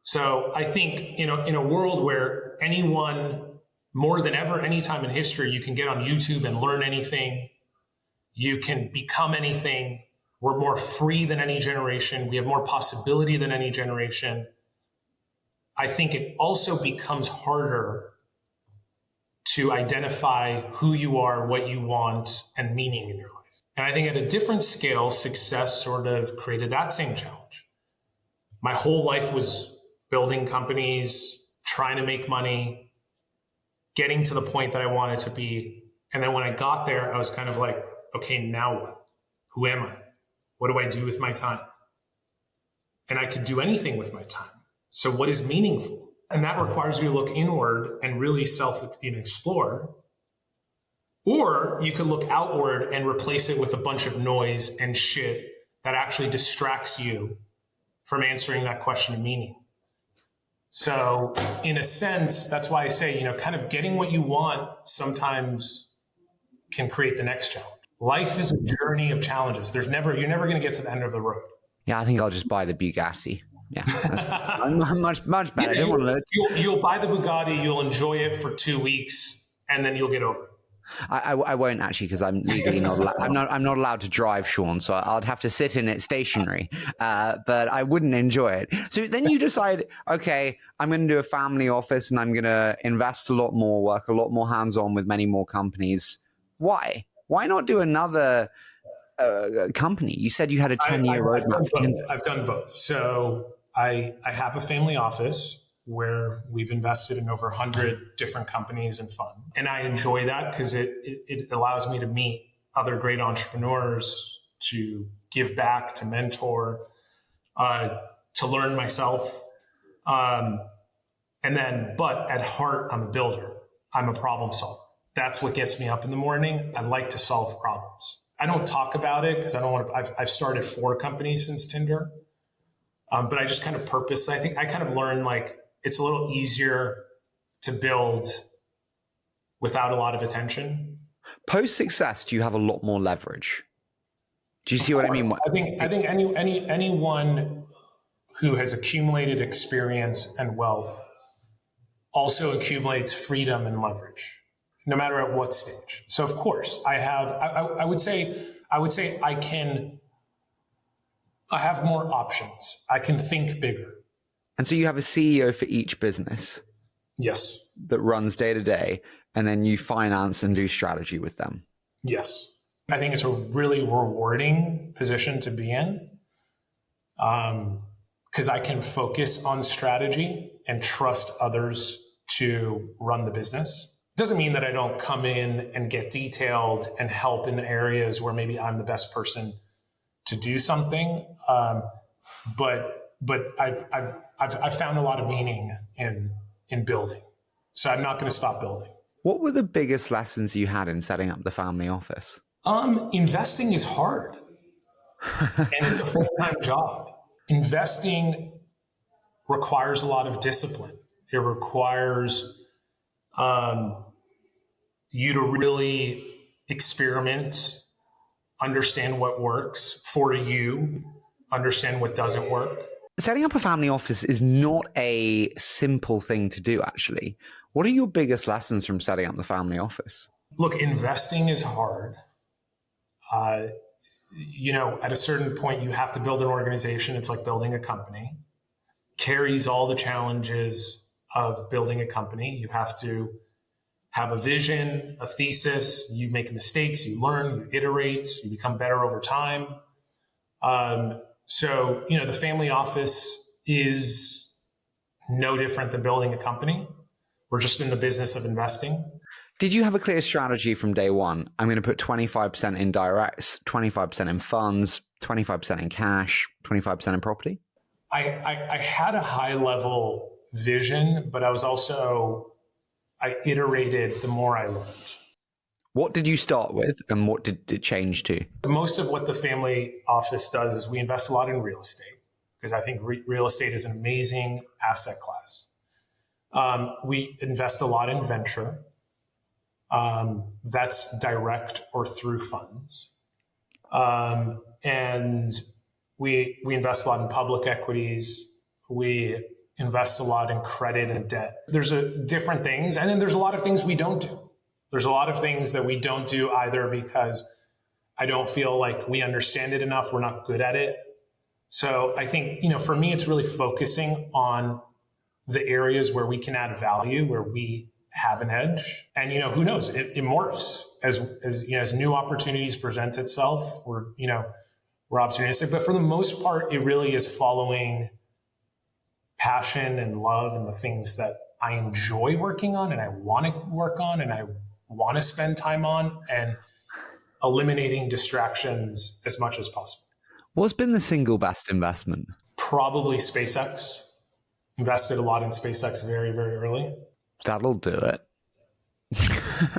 So I think, in a world where anyone, more than ever, any time in history, you can get on YouTube and learn anything. You can become anything. We're more free than any generation. We have more possibility than any generation. I think it also becomes harder to identify who you are, what you want, and meaning in your life. And I think at a different scale, success sort of created that same challenge. My whole life was building companies, trying to make money, getting to the point that I wanted to be. And then when I got there, I was kind of like, okay, now what? Who am I? What do I do with my time? And I could do anything with my time. So what is meaningful? And that requires you to look inward and really explore. Or you could look outward and replace it with a bunch of noise and shit that actually distracts you from answering that question of meaning. So in a sense, that's why I say, kind of getting what you want sometimes can create the next challenge. Life is a journey of challenges. You're never going to get to the end of the road. Yeah, I think I'll just buy the Bugatti. Yeah, that's much better. You'll buy the Bugatti, you'll enjoy it for 2 weeks, and then you'll get over it. I won't actually, because I'm legally not allowed. I'm not allowed to drive, Sean. So I'd have to sit in it stationary. But I wouldn't enjoy it. So then you decide, okay, I'm going to do a family office, and I'm going to invest a lot more, work a lot more hands-on with many more companies. Why? Why not do another company? You said you had a 10-year roadmap. I've done both. So I have a family office where we've invested in over 100 different companies and funds. And I enjoy that because it allows me to meet other great entrepreneurs, to give back, to mentor, to learn myself. But at heart, I'm a builder. I'm a problem solver. That's what gets me up in the morning. I like to solve problems. I don't talk about it because I don't want to. I've started 4 companies since Tinder. But I just kind of purposely, I think I kind of learned it's a little easier to build without a lot of attention. Post success, do you have a lot more leverage? Do you see what I mean? I think anyone who has accumulated experience and wealth also accumulates freedom and leverage, no matter at what stage. So of course I would say I have more options. I can think bigger. And so you have a CEO for each business. Yes. That runs day to day, and then you finance and do strategy with them. Yes. I think it's a really rewarding position to be in because I can focus on strategy and trust others to run the business. Doesn't mean that I don't come in and get detailed and help in the areas where maybe I'm the best person to do something. But I've found a lot of meaning in building. So I'm not going to stop building. What were the biggest lessons you had in setting up the family office? Investing is hard. And it's a full-time job. Investing requires a lot of discipline. It requires you to really experiment, understand what works for you, understand what doesn't work. Setting up a family office is not a simple thing to do, actually. What are your biggest lessons from setting up the family office? Look, investing is hard. At a certain point, you have to build an organization. It's like building a company. Carries all the challenges of building a company. You have to have a vision, a thesis. You make mistakes, you learn, you iterate, you become better over time. So the family office is no different than building a company. We're just in the business of investing. Did you have a clear strategy from day one? I'm going to put 25% in directs, 25% in funds, 25% in cash, 25% in property? I had a high level vision, but I iterated the more I learned. What did you start with and what did it change to? Most of what the family office does is we invest a lot in real estate because I think real estate is an amazing asset class. We invest a lot in venture. That's direct or through funds. And we invest a lot in public equities. We invest a lot in credit and debt. There's different things. And then there's a lot of things we don't do. There's a lot of things that we don't do either because I don't feel like we understand it enough. We're not good at it. So I think, for me, it's really focusing on the areas where we can add value, where we have an edge. And, who knows, it morphs as new opportunities present itself. We're opportunistic, but for the most part, it really is following passion and love and the things that I enjoy working on and I want to work on and I want to spend time on, and eliminating distractions as much as possible. What's been the single best investment? Probably SpaceX. Invested a lot in SpaceX very, very early. That'll do it.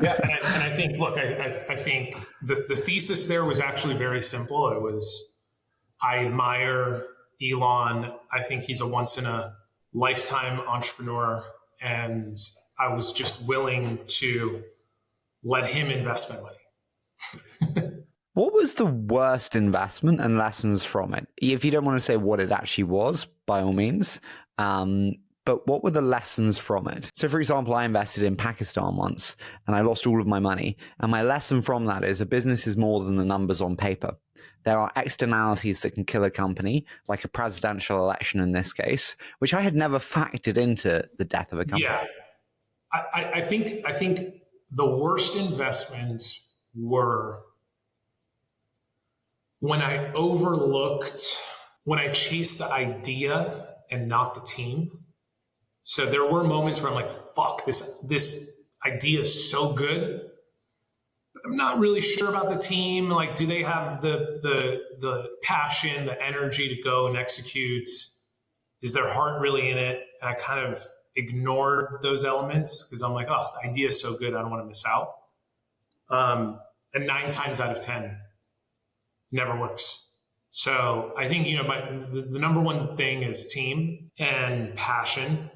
Yeah, and I think, look, I think the thesis there was actually very simple. It was, I admire Elon. I think he's a once in a lifetime entrepreneur, and I was just willing to let him invest my money. What was the worst investment and lessons from it? If you don't want to say what it actually was, by all means. But what were the lessons from it? So, for example, I invested in Pakistan once and I lost all of my money. And my lesson from that is a business is more than the numbers on paper. There are externalities that can kill a company, like a presidential election in this case, which I had never factored into the death of a company. Yeah, I think the worst investments were when I chased the idea and not the team. So there were moments where I'm like, fuck, this idea is so good. I'm not really sure about the team. Like, do they have the passion, the energy to go and execute? Is their heart really in it? And I kind of ignored those elements because I'm like, oh, the idea is so good, I don't want to miss out. And 9 times out of 10, never works. So I think, the number one thing is team and passion.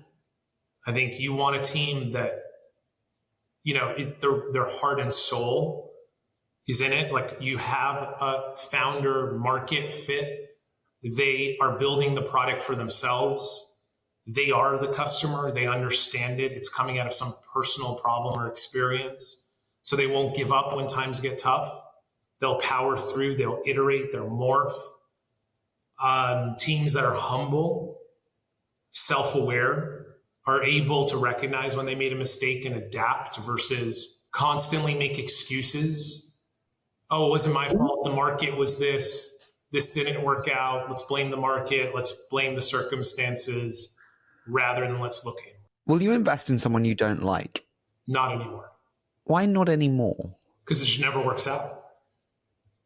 I think you want a team that, their heart and soul is in it. Like, you have a founder market fit. They are building the product for themselves. They are the customer. They understand it. It's coming out of some personal problem or experience. So they won't give up when times get tough. They'll power through. They'll iterate. They'll morph. Teams that are humble, self-aware, are able to recognize when they made a mistake and adapt versus constantly make excuses. Oh, it wasn't my fault. The market was this. This didn't work out. Let's blame the market. Let's blame the circumstances rather than let's look at it. Will you invest in someone you don't like? Not anymore. Why not anymore? Because it just never works out.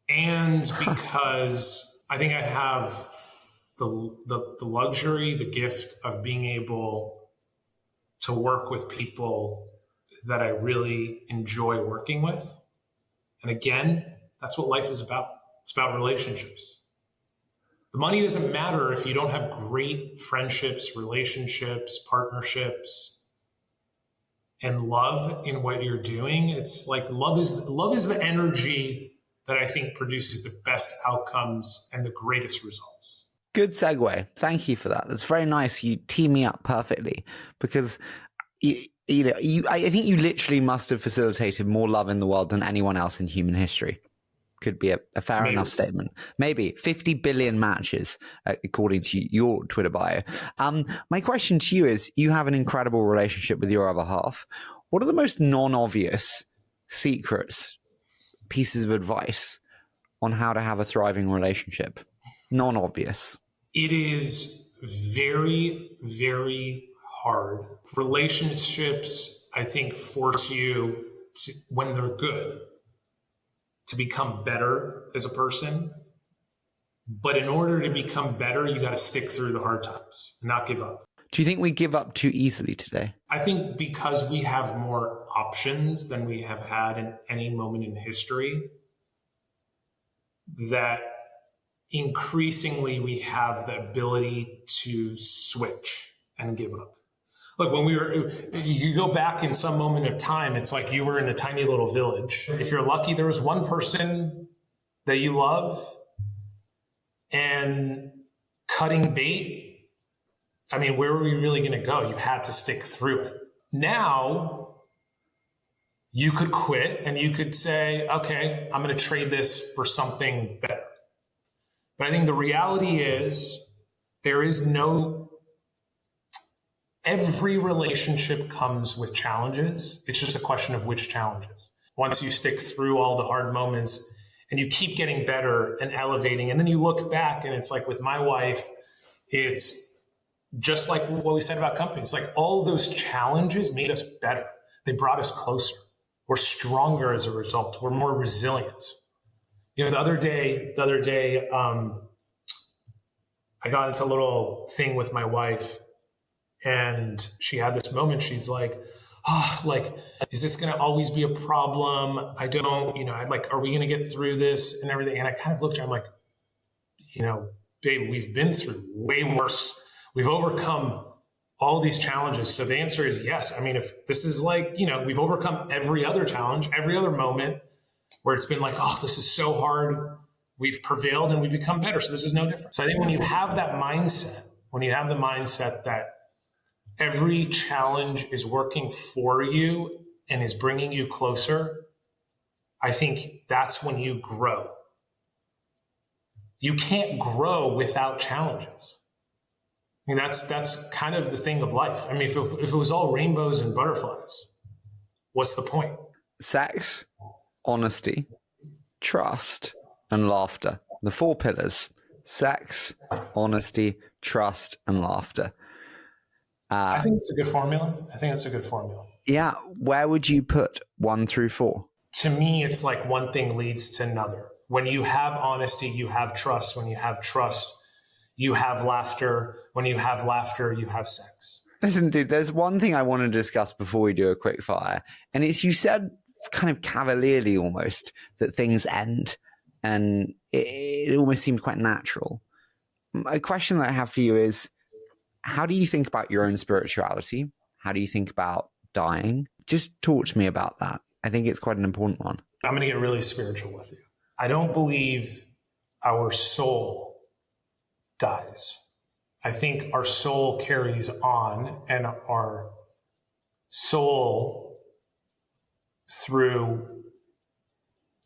And because I think I have the luxury, the gift of being able to work with people that I really enjoy working with. And again, that's what life is about. It's about relationships. The money doesn't matter if you don't have great friendships, relationships, partnerships, and love in what you're doing. It's like love is the energy that I think produces the best outcomes and the greatest results. Good segue. Thank you for that. That's very nice. You tee me up perfectly because I think you literally must have facilitated more love in the world than anyone else in human history. Could be a fair enough statement. Maybe 50 billion matches, according to your Twitter bio. My question to you is, you have an incredible relationship with your other half. What are the most non-obvious secrets, pieces of advice on how to have a thriving relationship? Non-obvious. It is very, very hard. Relationships, I think, force you to, when they're good, to become better as a person. But in order to become better, you got to stick through the hard times and not give up. Do you think we give up too easily today? I think because we have more options than we have had in any moment in history, that increasingly we have the ability to switch and give up. Look, you go back in some moment of time, it's like you were in a tiny little village. If you're lucky, there was one person that you love, and cutting bait, I mean, where were you really going to go? You had to stick through it. Now, you could quit and you could say, okay, I'm going to trade this for something better. But I think the reality is every relationship comes with challenges. It's just a question of which challenges. Once you stick through all the hard moments and you keep getting better and elevating, and then you look back and it's like with my wife, it's just like what we said about companies, like all those challenges made us better. They brought us closer. We're stronger as a result. We're more resilient. You know, the other day, I got into a little thing with my wife, and she had this moment. She's like, "Oh, like, is this going to always be a problem? I don't, you know, I'd like, are we going to get through this and everything?" And I kind of looked at her, I'm like, you know, babe, we've been through way worse. We've overcome all these challenges. So the answer is yes. I mean, if this is like, you know, we've overcome every other challenge, every other moment where it's been like, oh, this is so hard. We've prevailed and we've become better. So this is no different. So I think when you have that mindset, when you have the mindset that every challenge is working for you and is bringing you closer, I think that's when you grow. You can't grow without challenges. I mean, that's kind of the thing of life. I mean, if it was all rainbows and butterflies, what's the point? Sex, honesty, trust, and laughter. The 4 pillars: sex, honesty, trust, and laughter. I think it's a good formula. Yeah. Where would you put 1 through 4? To me, it's like one thing leads to another. When you have honesty, you have trust. When you have trust, you have laughter. When you have laughter, you have sex. Listen, dude, there's one thing I want to discuss before we do a quick fire. And it's, you said kind of cavalierly almost that things end. And it almost seemed quite natural. A question that I have for you is, how do you think about your own spirituality? How do you think about dying? Just talk to me about that. I think it's quite an important one. I'm going to get really spiritual with you. I don't believe our soul dies. I think our soul carries on, and our soul, through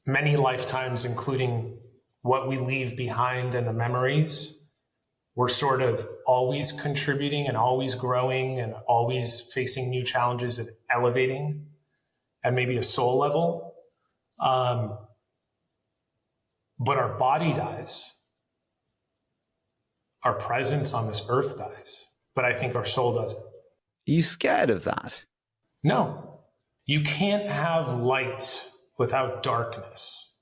many lifetimes, including what we leave behind and the memories, we're sort of always contributing and always growing and always facing new challenges and elevating at maybe a soul level. But our body dies. Our presence on this earth dies. But I think our soul doesn't. Are you scared of that? No. You can't have light without darkness.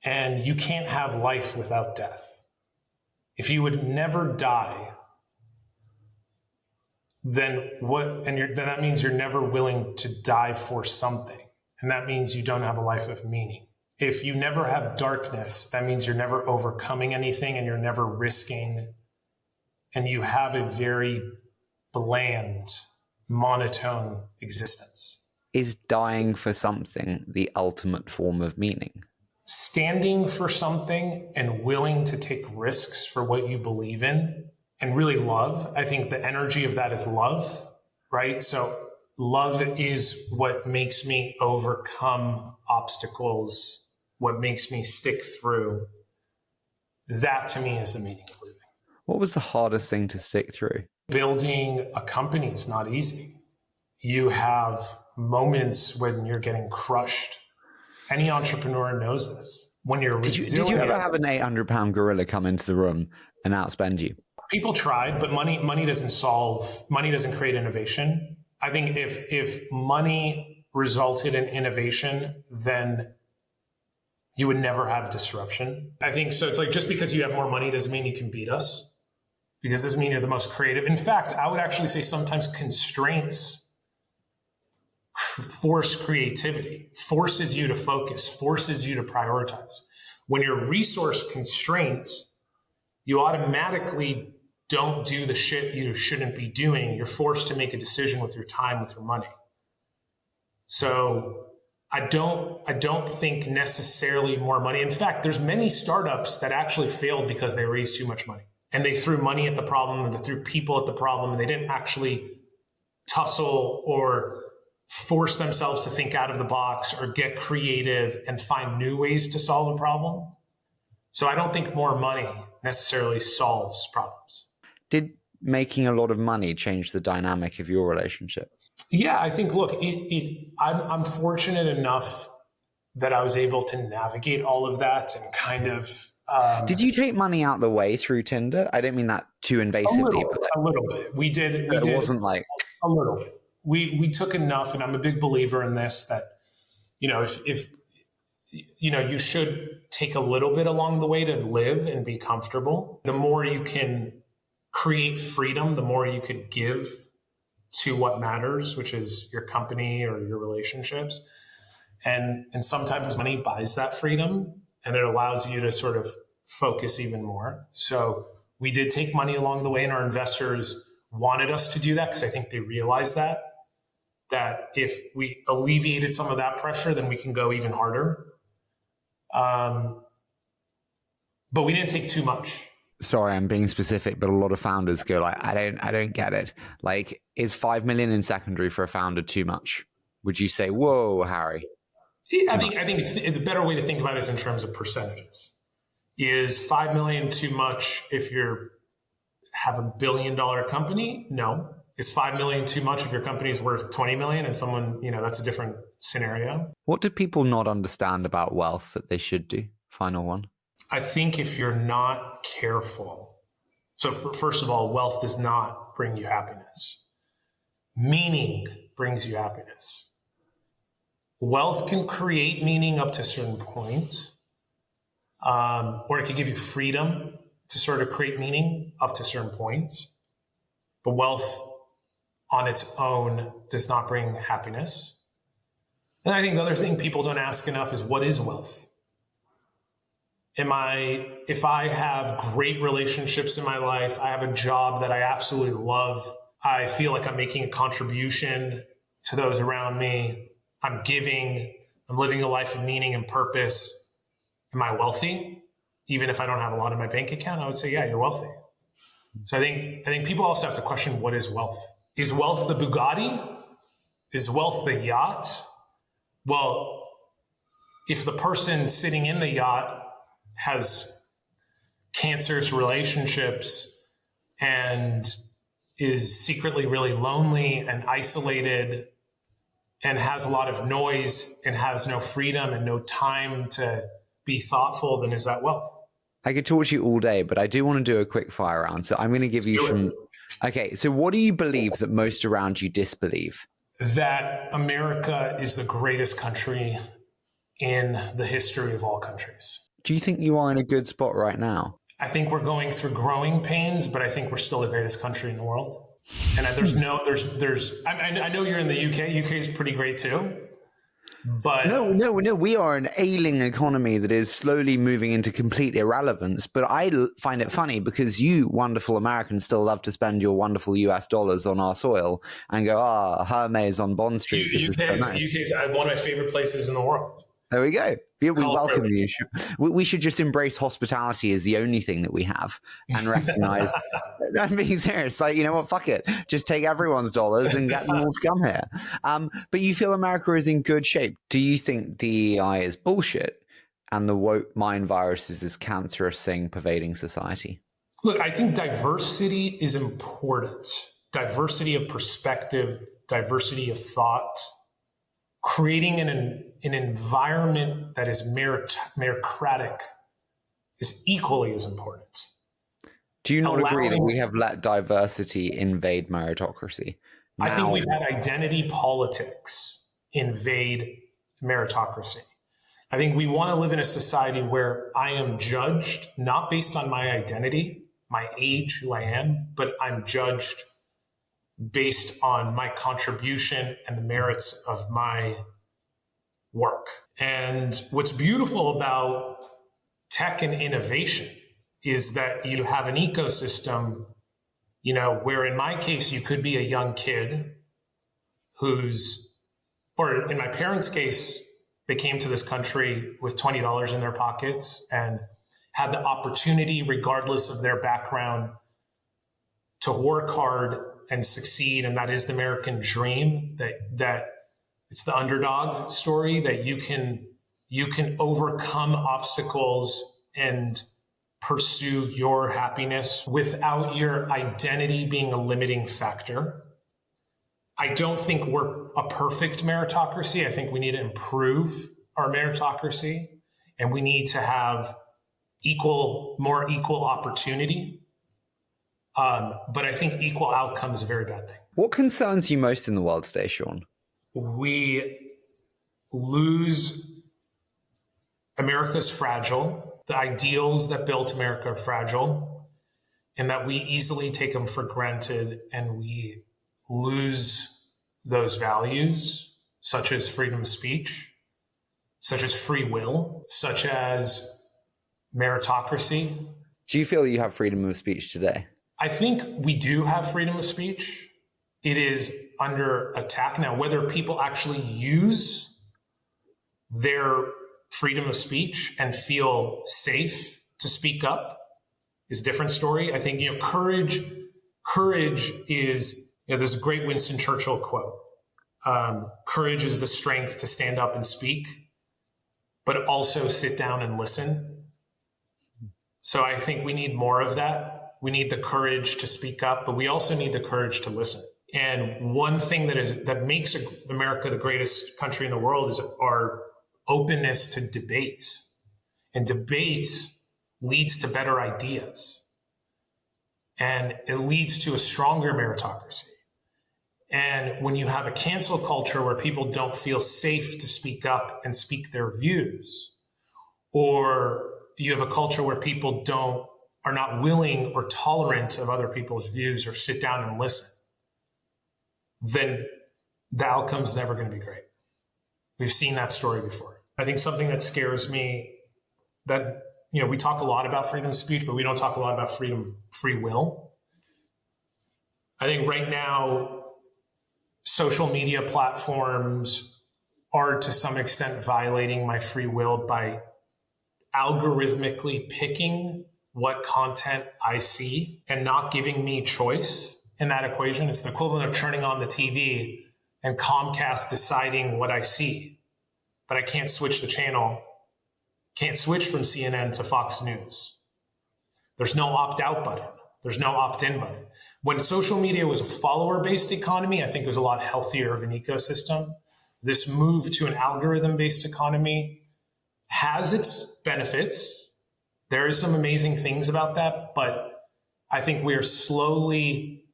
And you can't have life without death. If you would never die, then then that means you're never willing to die for something. And that means you don't have a life of meaning. If you never have darkness, that means you're never overcoming anything and you're never risking. And you have a very bland, monotone existence. Is dying for something the ultimate form of meaning? Standing for something and willing to take risks for what you believe in and really love. I think the energy of that is love, right? So love is what makes me overcome obstacles, what makes me stick through. That to me is the meaning of living. What was the hardest thing to stick through? Building a company is not easy. You have moments when you're getting crushed. Any entrepreneur knows this. When you're resilient. Did you ever have an 800-pound gorilla come into the room and outspend you? People tried, but money doesn't create innovation. I think if money resulted in innovation, then you would never have disruption. I think so. It's like, just because you have more money doesn't mean you can beat us, because it doesn't mean you're the most creative. In fact, I would actually say sometimes constraints force creativity, forces you to focus, forces you to prioritize. When you're resource constrained, you automatically don't do the shit you shouldn't be doing. You're forced to make a decision with your time, with your money. So I don't think necessarily more money. In fact, there's many startups that actually failed because they raised too much money. And they threw money at the problem, and they threw people at the problem, and they didn't actually tussle or force themselves to think out of the box or get creative and find new ways to solve a problem. So I don't think more money necessarily solves problems. Did making a lot of money change the dynamic of your relationship? Yeah, I think, look, I'm fortunate enough that I was able to navigate all of that and kind of Did you take money out the way through Tinder? I don't mean that too invasively, but a little bit. We did. it wasn't like a little bit. We took enough, and I'm a big believer in this, that, if you should take a little bit along the way to live and be comfortable. The more you can create freedom, the more you could give to what matters, which is your company or your relationships. And sometimes money buys that freedom, and it allows you to sort of focus even more. So we did take money along the way, and our investors wanted us to do that because I think they realized that if we alleviated some of that pressure, then we can go even harder. But we didn't take too much. Sorry, I'm being specific, but a lot of founders go like, I don't get it. Like, is 5 million in secondary for a founder too much? Would you say, whoa, Harry? I think the better way to think about it is in terms of percentages. Is 5 million too much if you have $1 billion company? No. Is 5 million too much if your company is worth 20 million and someone, that's a different scenario? What do people not understand about wealth that they should do? Final one. I think if you're not careful, so first of all, wealth does not bring you happiness. Meaning brings you happiness. Wealth can create meaning up to a certain point, or it can give you freedom to sort of create meaning up to certain points. But wealth on its own does not bring happiness. And I think the other thing people don't ask enough is, what is wealth? If I have great relationships in my life, I have a job that I absolutely love, I feel like I'm making a contribution to those around me, I'm giving, I'm living a life of meaning and purpose, am I wealthy? Even if I don't have a lot in my bank account, I would say, yeah, you're wealthy. So I think people also have to question, what is wealth? Is wealth the Bugatti? Is wealth the yacht? Well, if the person sitting in the yacht has cancerous relationships and is secretly really lonely and isolated and has a lot of noise and has no freedom and no time to be thoughtful, then is that wealth? I could talk to you all day, but I do want to do a quick fire round. So I'm going to give you some. Okay, so what do you believe that most around you disbelieve? That America is the greatest country in the history of all countries. Do you think you are in a good spot right now? I think we're going through growing pains, but I think we're still the greatest country in the world. And I know you're in the UK. UK is pretty great too. But no, we are an ailing economy that is slowly moving into complete irrelevance. But I find it funny because you wonderful Americans still love to spend your wonderful US dollars on our soil and go, Hermes on Bond Street. UK is one of my favorite places in the world. There we go. We welcome you. We should just embrace hospitality as the only thing that we have and recognize. I'm being serious. Like, you know what? Fuck it. Just take everyone's dollars and get them all to come here. But you feel America is in good shape. Do you think DEI is bullshit and the woke mind virus is this cancerous thing pervading society? Look, I think diversity is important. Diversity of perspective, diversity of thought. Creating an environment that is meritocratic is equally as important. Do you not agree that we have let diversity invade meritocracy? I think we've had identity politics invade meritocracy. I think we want to live in a society where I am judged not based on my identity, my age, who I am, but I'm judged based on my contribution and the merits of my work. And what's beautiful about tech and innovation is that you have an ecosystem, where in my case, you could be a young kid or in my parents' case, they came to this country with $20 in their pockets and had the opportunity, regardless of their background, to work hard and succeed. And that is the American dream, that it's the underdog story, that you can overcome obstacles and pursue your happiness without your identity being a limiting factor. I don't think we're a perfect meritocracy. I think we need to improve our meritocracy, and we need to have, more equal opportunity. But I think equal outcome is a very bad thing. What concerns you most in the world today, Sean? We lose America's fragile. The ideals that built America are fragile, and that we easily take them for granted, and we lose those values, such as freedom of speech, such as free will, such as meritocracy. Do you feel you have freedom of speech today? I think we do have freedom of speech. It is under attack now. Whether people actually use their freedom of speech and feel safe to speak up is a different story. I think, courage is, there's a great Winston Churchill quote. Courage is the strength to stand up and speak, but also sit down and listen. So I think we need more of that. We need the courage to speak up, but we also need the courage to listen. And one thing that makes America the greatest country in the world is our openness to debate. And debate leads to better ideas. And it leads to a stronger meritocracy. And when you have a cancel culture where people don't feel safe to speak up and speak their views, or you have a culture where people are not willing or tolerant of other people's views or sit down and listen, then the outcome's never going to be great. We've seen that story before. I think something that scares me, that, we talk a lot about freedom of speech, but we don't talk a lot about free will. I think right now, social media platforms are to some extent violating my free will by algorithmically picking what content I see and not giving me choice in that equation. It's the equivalent of turning on the TV and Comcast deciding what I see, but I can't switch the channel, can't switch from CNN to Fox News. There's no opt-out button. There's no opt-in button. When social media was a follower-based economy, I think it was a lot healthier of an ecosystem. This move to an algorithm-based economy has its benefits. There are some amazing things about that, but I think we are slowly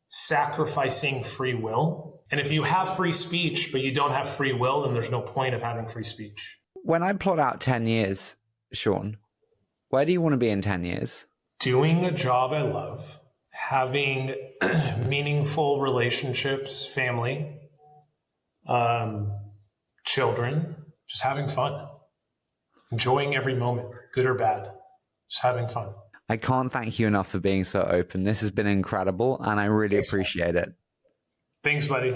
sacrificing free will. And if you have free speech, but you don't have free will, then there's no point of having free speech. When I plot out 10 years, Sean, where do you want to be in 10 years? Doing a job I love, having meaningful relationships, family, children, just having fun, enjoying every moment, good or bad, just having fun. I can't thank you enough for being so open. This has been incredible, and I really appreciate it. Thanks, buddy.